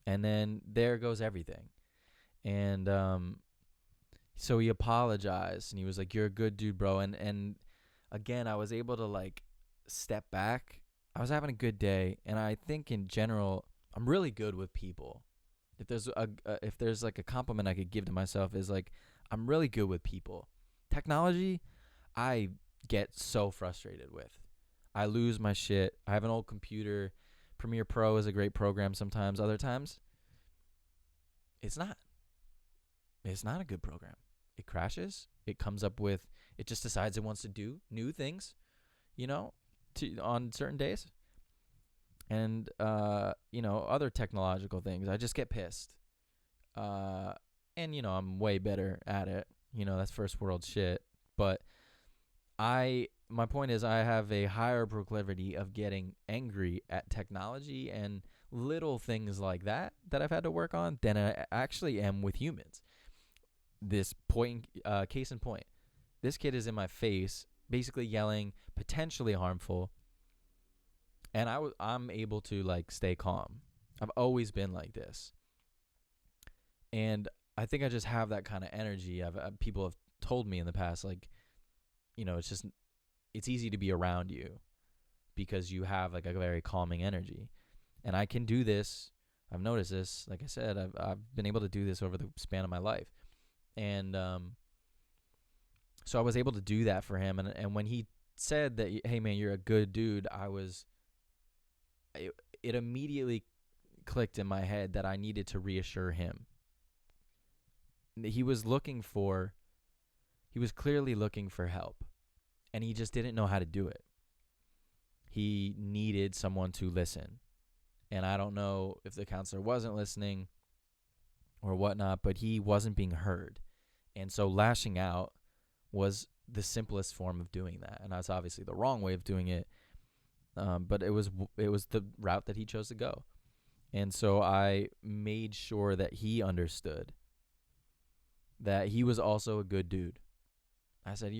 And then there goes everything. And so he apologized and he was like, you're a good dude, bro. And again, I was able to step back. I was having a good day, and I think in general, I'm really good with people. If there's a compliment I could give to myself is I'm really good with people. Technology, I get so frustrated with. I lose my shit. I have an old computer. Premiere Pro is a great program sometimes. Other times, it's not. It's not a good program. It crashes. It just decides it wants to do new things, on certain days. And, other technological things. I just get pissed. And, I'm way better at it. That's first world shit. But my point is I have a higher proclivity of getting angry at technology and little things like that I've had to work on than I actually am with humans. Case in point, this kid is in my face, basically yelling, potentially harmful. And I'm able to stay calm. I've always been like this. And I think I just have that kind of energy. People have told me in the past, it's easy to be around you because you have a very calming energy. And I can do this. I've noticed this. Like I said, I've been able to do this over the span of my life. And so I was able to do that for him. And when he said that, hey, man, you're a good dude, it immediately clicked in my head that I needed to reassure him. He was clearly looking for help, and he just didn't know how to do it. he needed someone to listen. And I don't know if the counselor wasn't listening or whatnot, but he wasn't being heard. And so lashing out was the simplest form of doing that. And that's obviously the wrong way of doing it. But it was the route that he chose to go. And so I made sure that he understood that he was also a good dude. I said,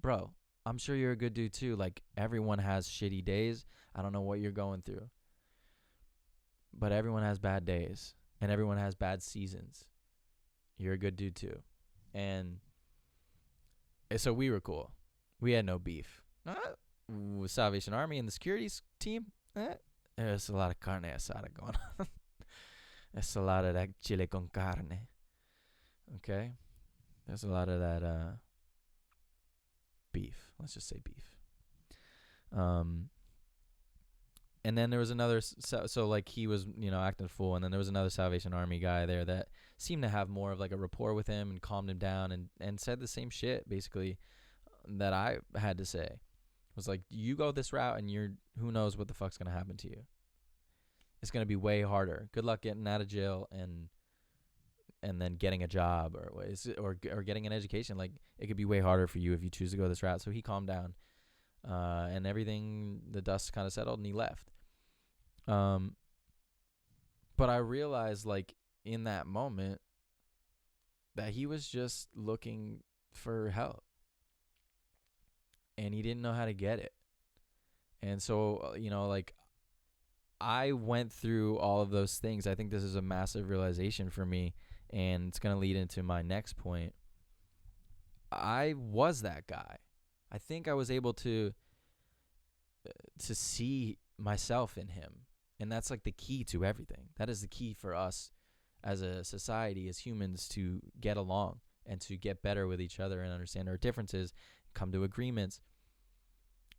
bro, I'm sure you're a good dude too. Like, everyone has shitty days. I don't know what you're going through, but everyone has bad days and everyone has bad seasons. You're a good dude too. And so we were cool. We had no beef. With Salvation Army and the security team, there's a lot of carne asada going on. There's a lot of that chile con carne. Okay? There's a lot of that beef. Let's just say beef. And then there was another, so like he was, acting a fool. And then there was another Salvation Army guy there that seemed to have more of like a rapport with him and calmed him down and said the same shit basically that I had to say. It was like, you go this route and who knows what the fuck's going to happen to you. It's going to be way harder. Good luck getting out of jail and then getting a job or getting an education. Like, it could be way harder for you if you choose to go this route. So he calmed down, and everything, the dust kind of settled, and he left. But I realized, like, in that moment that he was just looking for help, and he didn't know how to get it. And so, like, I went through all of those things. I think this is a massive realization for me, and it's going to lead into my next point. I was that guy. I think I was able to see myself in him, and that's like the key to everything. That is the key for us as a society, as humans, to get along and to get better with each other and understand our differences, come to agreements.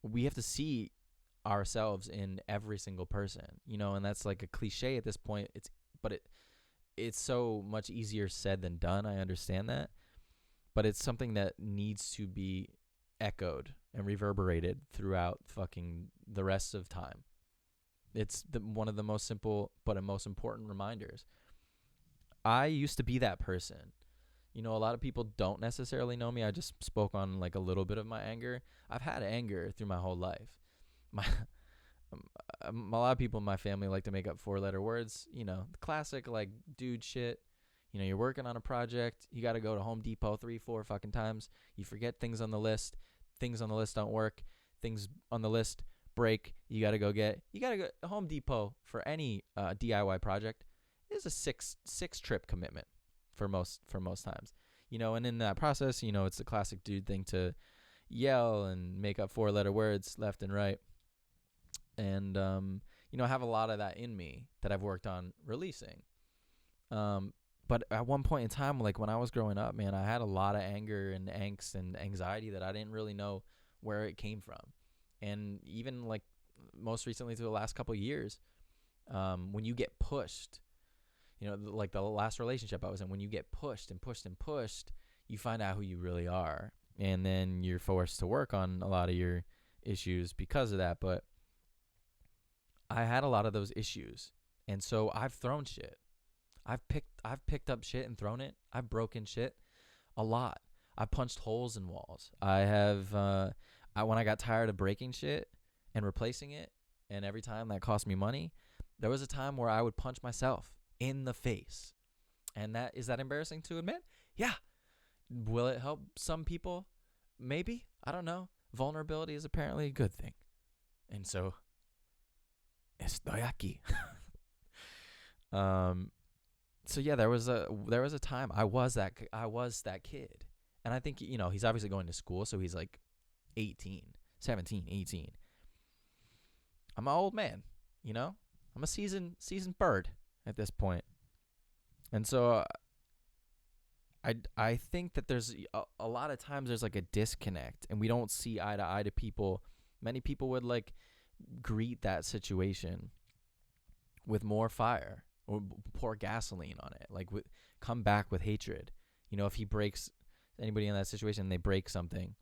We have to see ourselves in every single person, and that's like a cliche at this point. It's so much easier said than done. I understand that, but it's something that needs to be echoed and reverberated throughout fucking the rest of time. It's one of the most simple but most important reminders. I used to be that person. A lot of people don't necessarily know me. I just spoke on like a little bit of my anger. I've had anger through my whole life. A lot of people in my family like to make up 4-letter words. The classic like dude shit. You're working on a project. You got to go to Home Depot 3-4 fucking times. You forget things on the list. Things on the list don't work. Things on the list break. You got to go Home Depot for any DIY project is a six trip commitment for most times. And in that process, it's a classic dude thing to yell and make up 4-letter words left and right. And, I have a lot of that in me that I've worked on releasing. But at one point in time, like when I was growing up, man, I had a lot of anger and angst and anxiety that I didn't really know where it came from. And even like most recently to the last couple of years, when you get pushed, like the last relationship I was in, when you get pushed and pushed and pushed, you find out who you really are. And then you're forced to work on a lot of your issues because of that. But I had a lot of those issues. And so I've thrown shit. I've picked up shit and thrown it. I've broken shit a lot. I punched holes in walls. I have, when I got tired of breaking shit and replacing it, and every time that cost me money, there was a time where I would punch myself in the face. And is that embarrassing to admit? Yeah. Will it help some people? Maybe. I don't know. Vulnerability is apparently a good thing. And so, estoy aquí. So yeah, there was a time I was that kid. And I think, he's obviously going to school, so he's like 17, 18. I'm an old man, I'm a seasoned bird at this point. And so I think that there's a lot of times there's like a disconnect and we don't see eye to eye to people. Many people would like greet that situation with more fire or pour gasoline on it, like come back with hatred. If he breaks anybody in that situation, they break something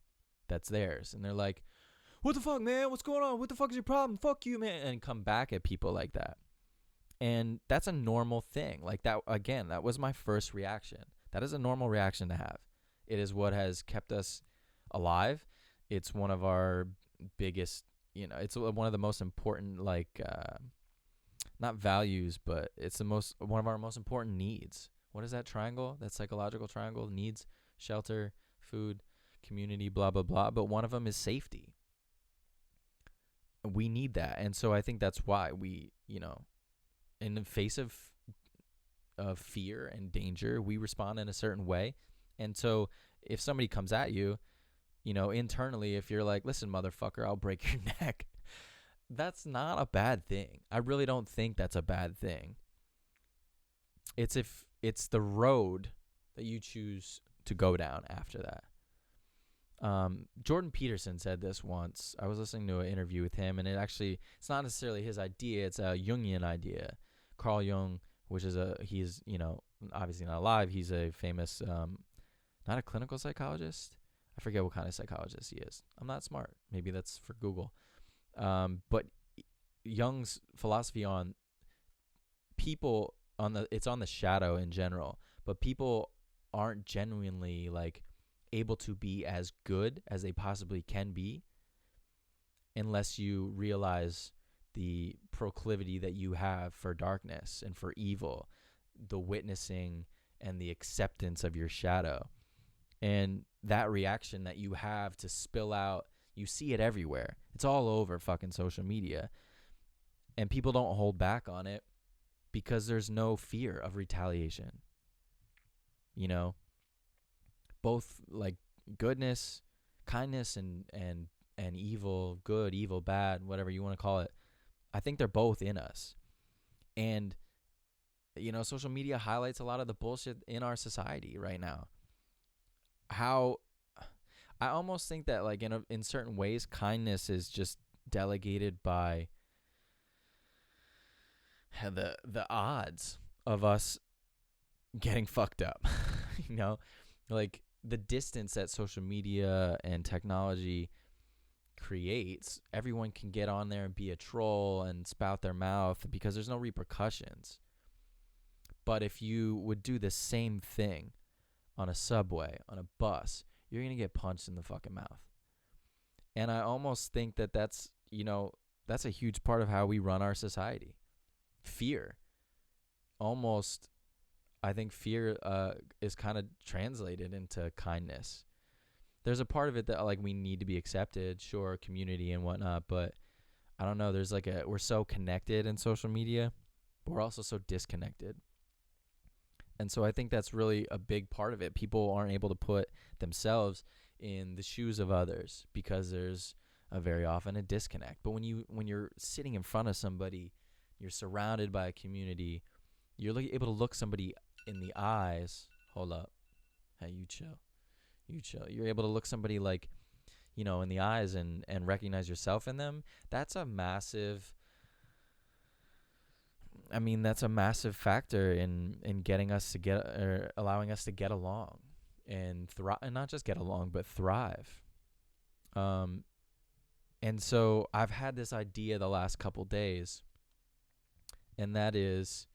that's theirs, and they're like, what the fuck, man? What's going on? What the fuck is your problem? Fuck you, man. And come back at people like that. And that's a normal thing. Like that, again, that was my first reaction. That is a normal reaction to have. It is what has kept us alive. It's one of our biggest, it's one of the most important, not values, but it's one of our most important needs. What is that triangle? That psychological triangle? Needs, shelter, food, community, blah, blah, blah. But one of them is safety. We need that. And so I think that's why we, in the face of fear and danger, we respond in a certain way. And so if somebody comes at you, internally, if you're like, listen, motherfucker, I'll break your neck, that's not a bad thing. I really don't think that's a bad thing. It's the road that you choose to go down after that. Jordan Peterson said this once. I was listening to an interview with him, and it's not necessarily his idea. It's a Jungian idea. Carl Jung, he's obviously not alive. He's a famous, not a clinical psychologist. I forget what kind of psychologist he is. I'm not smart. Maybe that's for Google. But Jung's philosophy on people it's on the shadow in general, but people aren't genuinely able to be as good as they possibly can be unless you realize the proclivity that you have for darkness and for evil, the witnessing and the acceptance of your shadow. And that reaction that you have to spill out, you see it everywhere. It's all over fucking social media. And people don't hold back on it because there's no fear of retaliation. Both goodness, kindness, and evil, good, evil, bad, whatever you want to call it. I think they're both in us. And, social media highlights a lot of the bullshit in our society right now. How I almost think that in certain ways, kindness is just delegated by the odds of us getting fucked up. The distance that social media and technology creates, everyone can get on there and be a troll and spout their mouth because there's no repercussions. But if you would do the same thing on a subway, on a bus, you're going to get punched in the fucking mouth. And I almost think that that's a huge part of how we run our society. Fear. Almost, I think fear is kind of translated into kindness. There's a part of it that we need to be accepted, sure, community and whatnot, but I don't know, there's we're so connected in social media, but we're also so disconnected. And so I think that's really a big part of it. People aren't able to put themselves in the shoes of others because there's very often a disconnect. But when you're sitting in front of somebody, you're surrounded by a community, you're able to look somebody in the eyes. Hold up. Hey, you chill. You're able to look somebody in the eyes and recognize yourself in them. That's a massive factor in getting us to allowing us to get along and thrive, and not just get along, but thrive. And so I've had this idea the last couple days, and that is,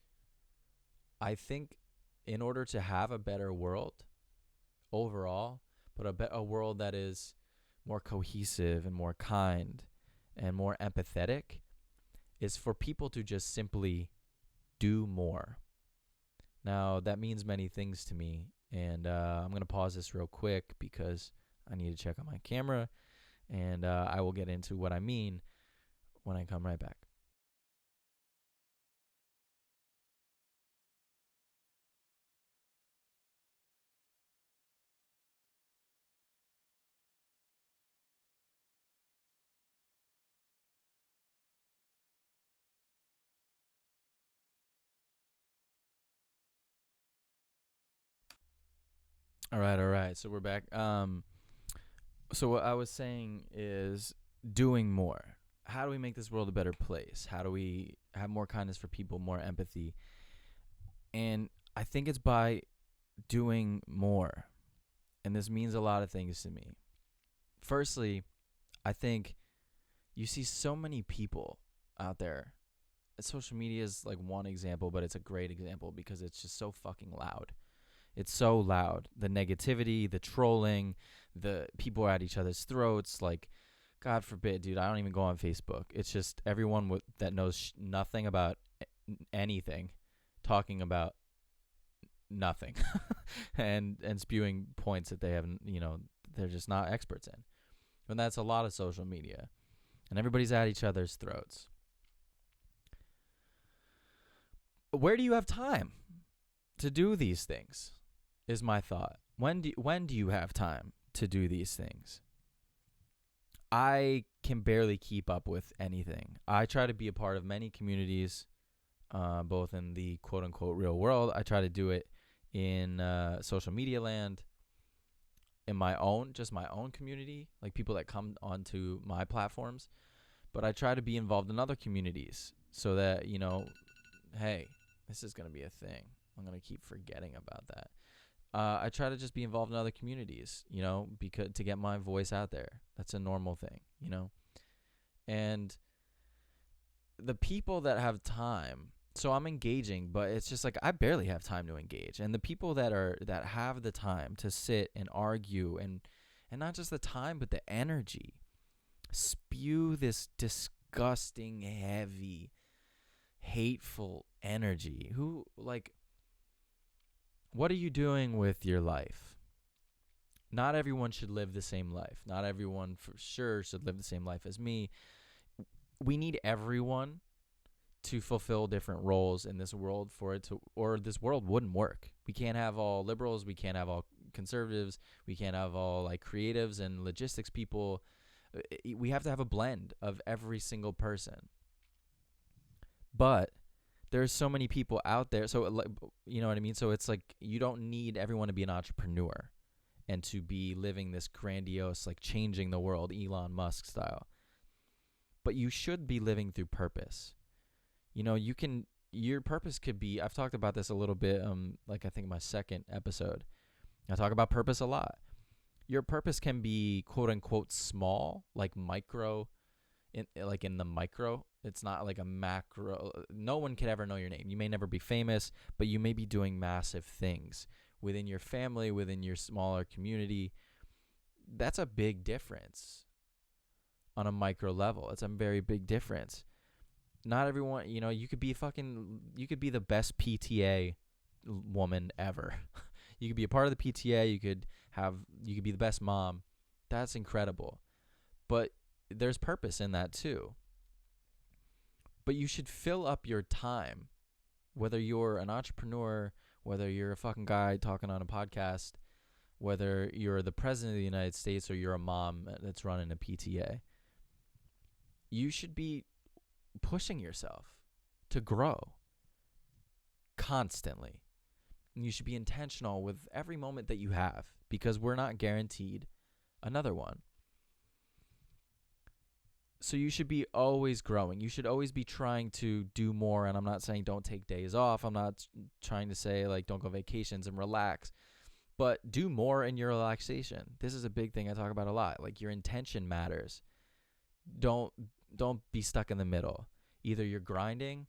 I think in order to have a better world overall, but a world that is more cohesive and more kind and more empathetic, is for people to just simply do more. Now, that means many things to me, and I'm going to pause this real quick because I need to check on my camera, and I will get into what I mean when I come right back. All right. So we're back. So what I was saying is doing more. How do we make this world a better place? How do we have more kindness for people, more empathy? And I think it's by doing more. And this means a lot of things to me. Firstly, I think You see so many people out there. Social media is like one example, but it's a great example because it's just so fucking loud. It's so loud. The negativity, the trolling, the people are at each other's throats. Like, God forbid, dude, I don't even go on Facebook. It's just everyone that knows nothing about anything talking about nothing and spewing points that they haven't, they're just not experts in. And that's a lot of social media. And everybody's at each other's throats. Where do you have time to do these things? Is my thought. When do you have time to do these things? I can barely keep up with anything. I try to be a part of many communities, both in the quote unquote real world. I try to do it in social media land, in my own community, like people that come onto my platforms. But I try to be involved in other communities so that, hey, this is going to be a thing. I'm going to keep forgetting about that. I try to just be involved in other communities, because to get my voice out there. That's a normal thing, And the people that have time, so I'm engaging, but it's just like I barely have time to engage. And the people that have the time to sit and argue and not just the time, but the energy, spew this disgusting, heavy, hateful energy. What are you doing with your life? Not everyone should live the same life. Not everyone for sure should live the same life as me. We need everyone to fulfill different roles in this world or this world wouldn't work. We can't have all liberals. We can't have all conservatives. We can't have all like creatives and logistics people. We have to have a blend of every single person. But there's so many people out there. So, you know what I mean? So it's like you don't need everyone to be an entrepreneur and to be living this grandiose, like changing the world, Elon Musk style. But you should be living through purpose. Your purpose could be, I've talked about this a little bit, like I think my second episode. I talk about purpose a lot. Your purpose can be quote unquote small, like micro, in the micro. It's not like a macro. No one could ever know your name. You may never be famous, but you may be doing massive things within your family, within your smaller community. That's a big difference on a micro level. It's a very big difference. Not everyone, you could be the best PTA woman ever. You could be a part of the PTA. You could be the best mom. That's incredible. But there's purpose in that too. But you should fill up your time, whether you're an entrepreneur, whether you're a fucking guy talking on a podcast, whether you're the president of the United States or you're a mom that's running a PTA. You should be pushing yourself to grow constantly. You should be intentional with every moment that you have because we're not guaranteed another one. So you should be always growing. You should always be trying to do more. And I'm not saying don't take days off. I'm not trying to say like don't go vacations and relax. But do more in your relaxation. This is a big thing I talk about a lot. Like your intention matters. Don't be stuck in the middle. Either you're grinding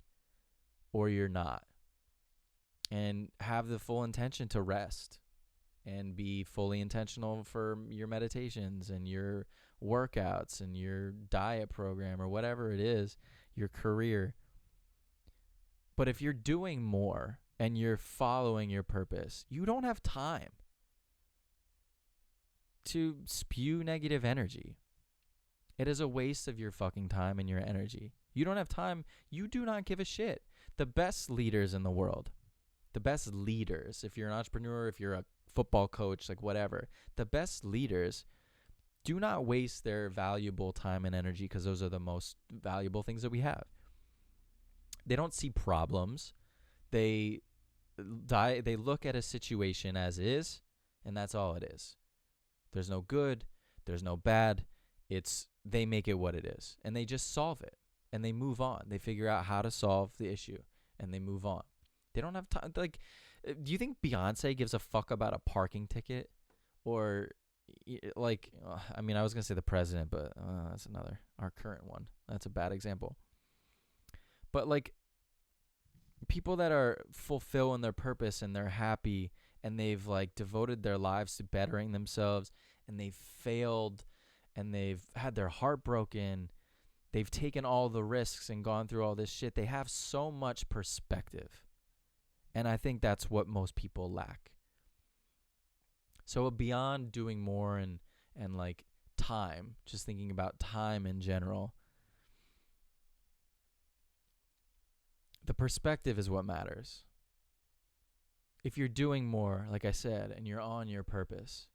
or you're not. And have the full intention to rest. And be fully intentional for your meditations and your workouts and your diet program or whatever it is, your career. But if you're doing more and you're following your purpose, you don't have time to spew negative energy. It is a waste of your fucking time and your energy. You don't have time. You do not give a shit. The best leaders in the world, the best leaders, if you're an entrepreneur, if you're a football coach, like whatever, the best leaders do not waste their valuable time and energy because those are the most valuable things that we have. They don't see problems. They look at a situation as is, and that's all it is. There's no good. There's no bad. They make it what it is, and they just solve it, and they move on. They figure out how to solve the issue, and they move on. They don't have time. Like, do you think Beyonce gives a fuck about a parking ticket or like, I mean, I was gonna say the president, but that's our current one. That's a bad example. But like, people that are fulfilling their purpose and they're happy and they've like devoted their lives to bettering themselves, and they've failed and they've had their heart broken, they've taken all the risks and gone through all this shit. They have so much perspective. And I think that's what most people lack. So beyond doing more and like time, just thinking about time in general, the perspective is what matters. If you're doing more, like I said, and you're on your purpose,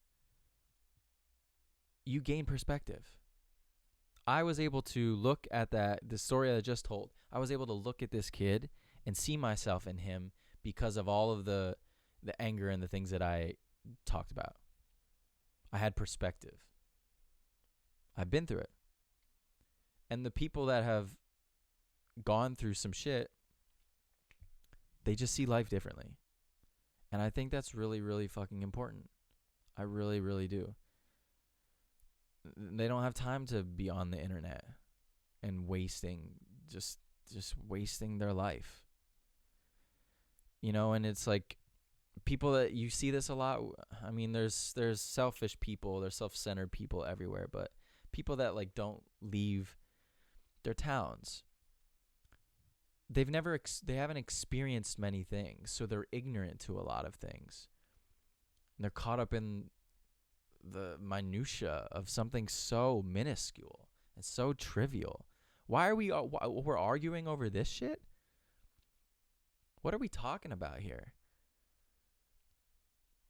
you gain perspective. I was able to look at the story I just told. I was able to look at this kid and see myself in him because of all of the anger and the things that I talked about. I had perspective. I've been through it. And the people that have gone through some shit, they just see life differently. And I think that's really, really fucking important. I really, really do. They don't have time to be on the internet and just wasting their life. You know, and it's like, people that you see this a lot. I mean, there's selfish people, there's self-centered people everywhere, but people that like don't leave their towns, they haven't experienced many things, so they're ignorant to a lot of things. And they're caught up in the minutia of something so minuscule and so trivial. Why are we're arguing over this shit? What are we talking about here?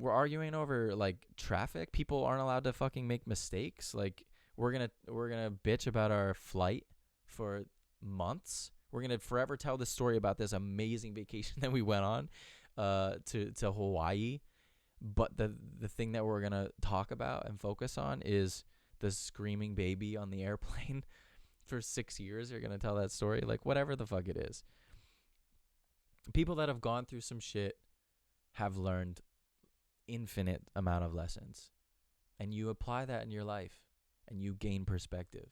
We're arguing over like traffic. People aren't allowed to fucking make mistakes. Like, we're gonna bitch about our flight for months. We're gonna forever tell the story about this amazing vacation that we went on to Hawaii. But the thing that we're gonna talk about and focus on is the screaming baby on the airplane. For 6 years, you're gonna tell that story. Like, whatever the fuck it is. People that have gone through some shit have learned infinite amount of lessons, and you apply that in your life and you gain perspective.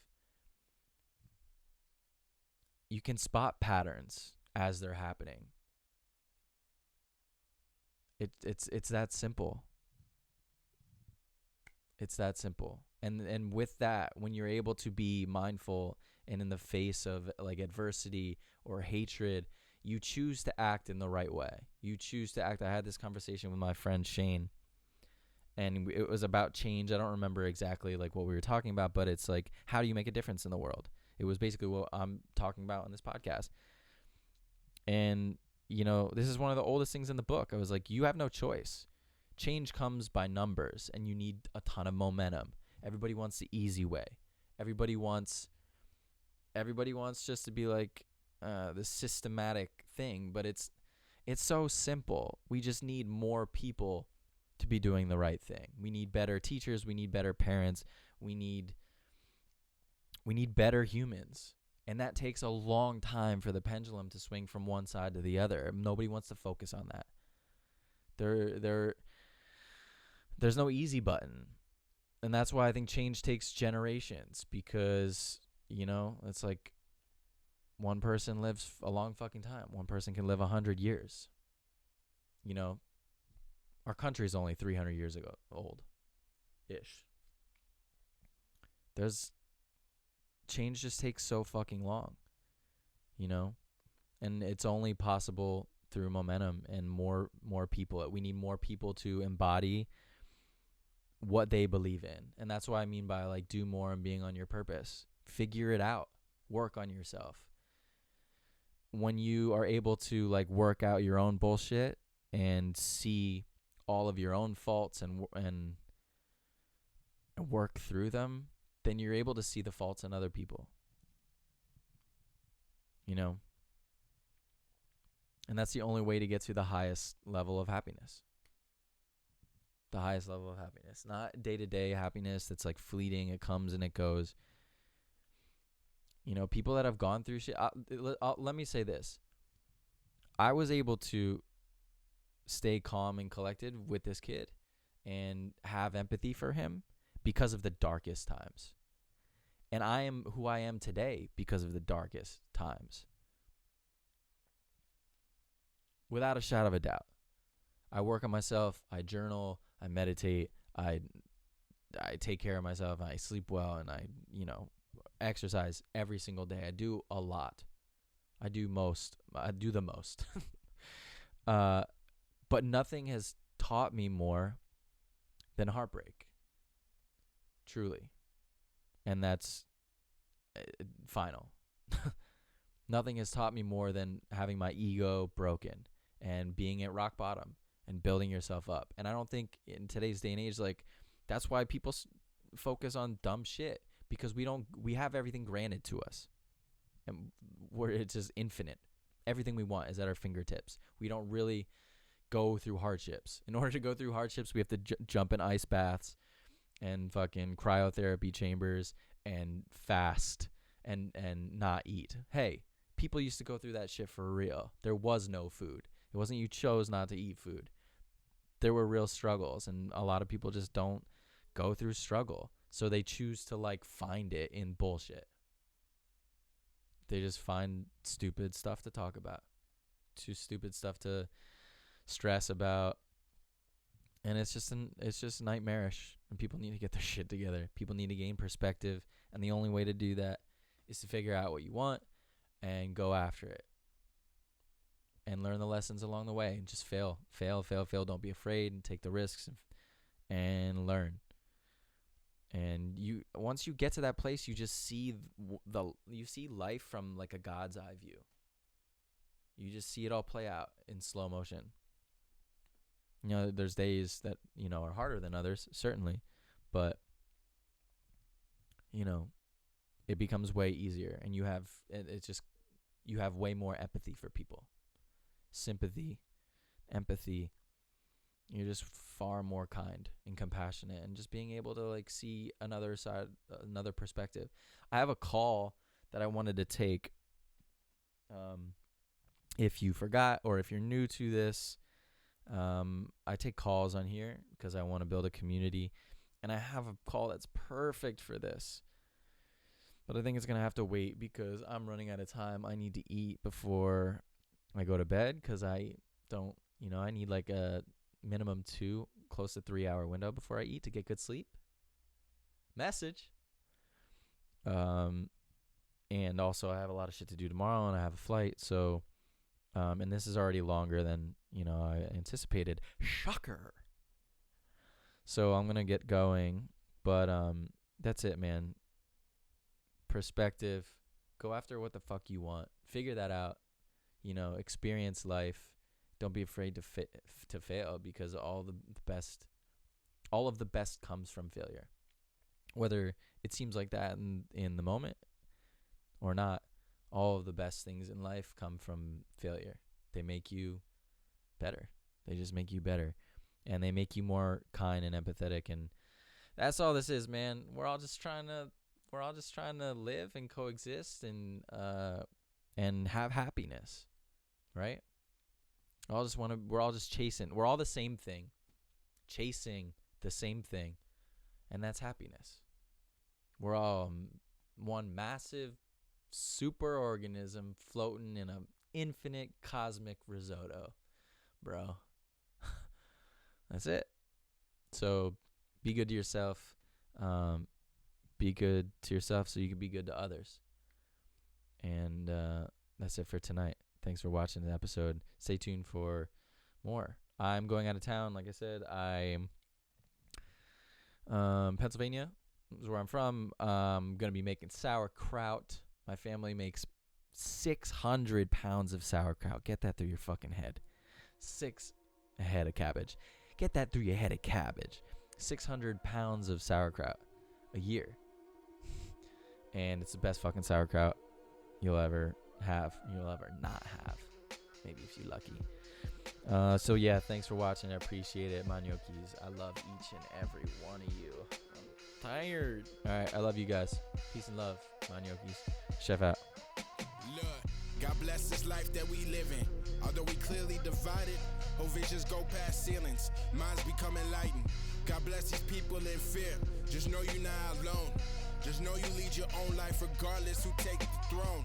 You can spot patterns as they're happening. It's that simple. It's that simple. And with that, when you're able to be mindful and in the face of like adversity or hatred, you choose to act in the right way. You choose to act. I had this conversation with my friend Shane, and it was about change. I don't remember exactly like what we were talking about, but it's like, how do you make a difference in the world? It was basically what I'm talking about on this podcast. And, you know, this is one of the oldest things in the book. I was like, you have no choice. Change comes by numbers, and you need a ton of momentum. Everybody wants the easy way. Everybody wants just to be like the systematic thing, but it's so simple. We just need more people to be doing the right thing. We need better teachers. We need better parents. We need better humans. And that takes a long time for the pendulum to swing from one side to the other. Nobody wants to focus on that. There's no easy button. And that's why I think change takes generations, because, you know, it's like one person lives a long fucking time. One person can live 100 years. You know, our country is only 300 years ago old-ish. Change just takes so fucking long, you know? And it's only possible through momentum and more people. We need more people to embody what they believe in. And that's what I mean by like, do more and being on your purpose. Figure it out. Work on yourself. When you are able to like work out your own bullshit and see all of your own faults and work through them, then you're able to see the faults in other people. You know? And that's the only way to get to the highest level of happiness. The highest level of happiness. Not day-to-day happiness that's like fleeting. It comes and it goes. You know, people that have gone through shit. Let me say this. I was able to stay calm and collected with this kid and have empathy for him because of the darkest times. And I am who I am today because of the darkest times. Without a shadow of a doubt. I work on myself. I journal. I meditate. I take care of myself. I sleep well. And I, exercise every single day. I do a lot. I do the most. But nothing has taught me more than heartbreak. Truly. And that's final. Nothing has taught me more than having my ego broken and being at rock bottom and building yourself up. And I don't think in today's day and age, like, that's why people focus on dumb shit, because we have everything granted to us, and it's just infinite. Everything we want is at our fingertips. We don't really go through hardships. In order to go through hardships, we have to jump in ice baths and fucking cryotherapy chambers and fast and not eat. Hey, people used to go through that shit for real. There was no food. It wasn't you chose not to eat food. There were real struggles, and a lot of people just don't go through struggle. So they choose to, like, find it in bullshit. They just find stupid stuff to talk about. Too stupid stuff to stress about. And it's just nightmarish. And people need to get their shit together. People need to gain perspective. And the only way to do that is to figure out what you want and go after it. And learn the lessons along the way. And just fail. Don't be afraid, and take the risks and learn. And once you get to that place, you just see life from, like, a God's eye view. You just see it all play out in slow motion. There's days that, are harder than others, certainly, but it becomes way easier, and you have way more empathy for people. Sympathy, empathy. You're just far more kind and compassionate, and just being able to, like, see another side, another perspective. I have a call that I wanted to take. If you forgot, or if you're new to this, I take calls on here because I want to build a community, and I have a call that's perfect for this. But I think it's going to have to wait because I'm running out of time. I need to eat before I go to bed, because I don't, I need like a minimum 2, close to 3 hour window before I eat to get good sleep. Message. And also I have a lot of shit to do tomorrow, and I have a flight. So, and this is already longer than, I anticipated. Shocker. So I'm going to get going, but, that's it, man. Perspective. Go after what the fuck you want. Figure that out. Experience life. Don't be afraid to fail, because all of the best comes from failure. Whether it seems like that in the moment or not, all of the best things in life come from failure. They make you better. They just make you better, and they make you more kind and empathetic. And that's all this is, man. We're all just trying to live and coexist and have happiness, right? We're all just chasing. We're all the same thing, chasing the same thing, and that's happiness. We're all one massive super organism floating in an infinite cosmic risotto, bro. That's it. So be good to yourself. Be good to yourself so you can be good to others. And that's it for tonight. Thanks for watching the episode. Stay tuned for more. I'm going out of town. Like I said, I'm Pennsylvania is where I'm from. I'm going to be making sauerkraut. My family makes 600 pounds of sauerkraut. Get that through your fucking head. 6 head of cabbage. Get that through your head of cabbage. 600 pounds of sauerkraut a year. And it's the best fucking sauerkraut you'll ever have. You'll ever not have. Maybe if you're lucky. So yeah, thanks for watching. I appreciate it. Maniokis, I love each and every one of you. I'm tired. Alright, I love you guys. Peace and love. Maniokis. Chef out. Look, God bless this life that we live in. Although we clearly divided, our visions go past ceilings. Minds become enlightened. God bless these people in fear. Just know you're not alone. Just know you lead your own life regardless who takes the throne.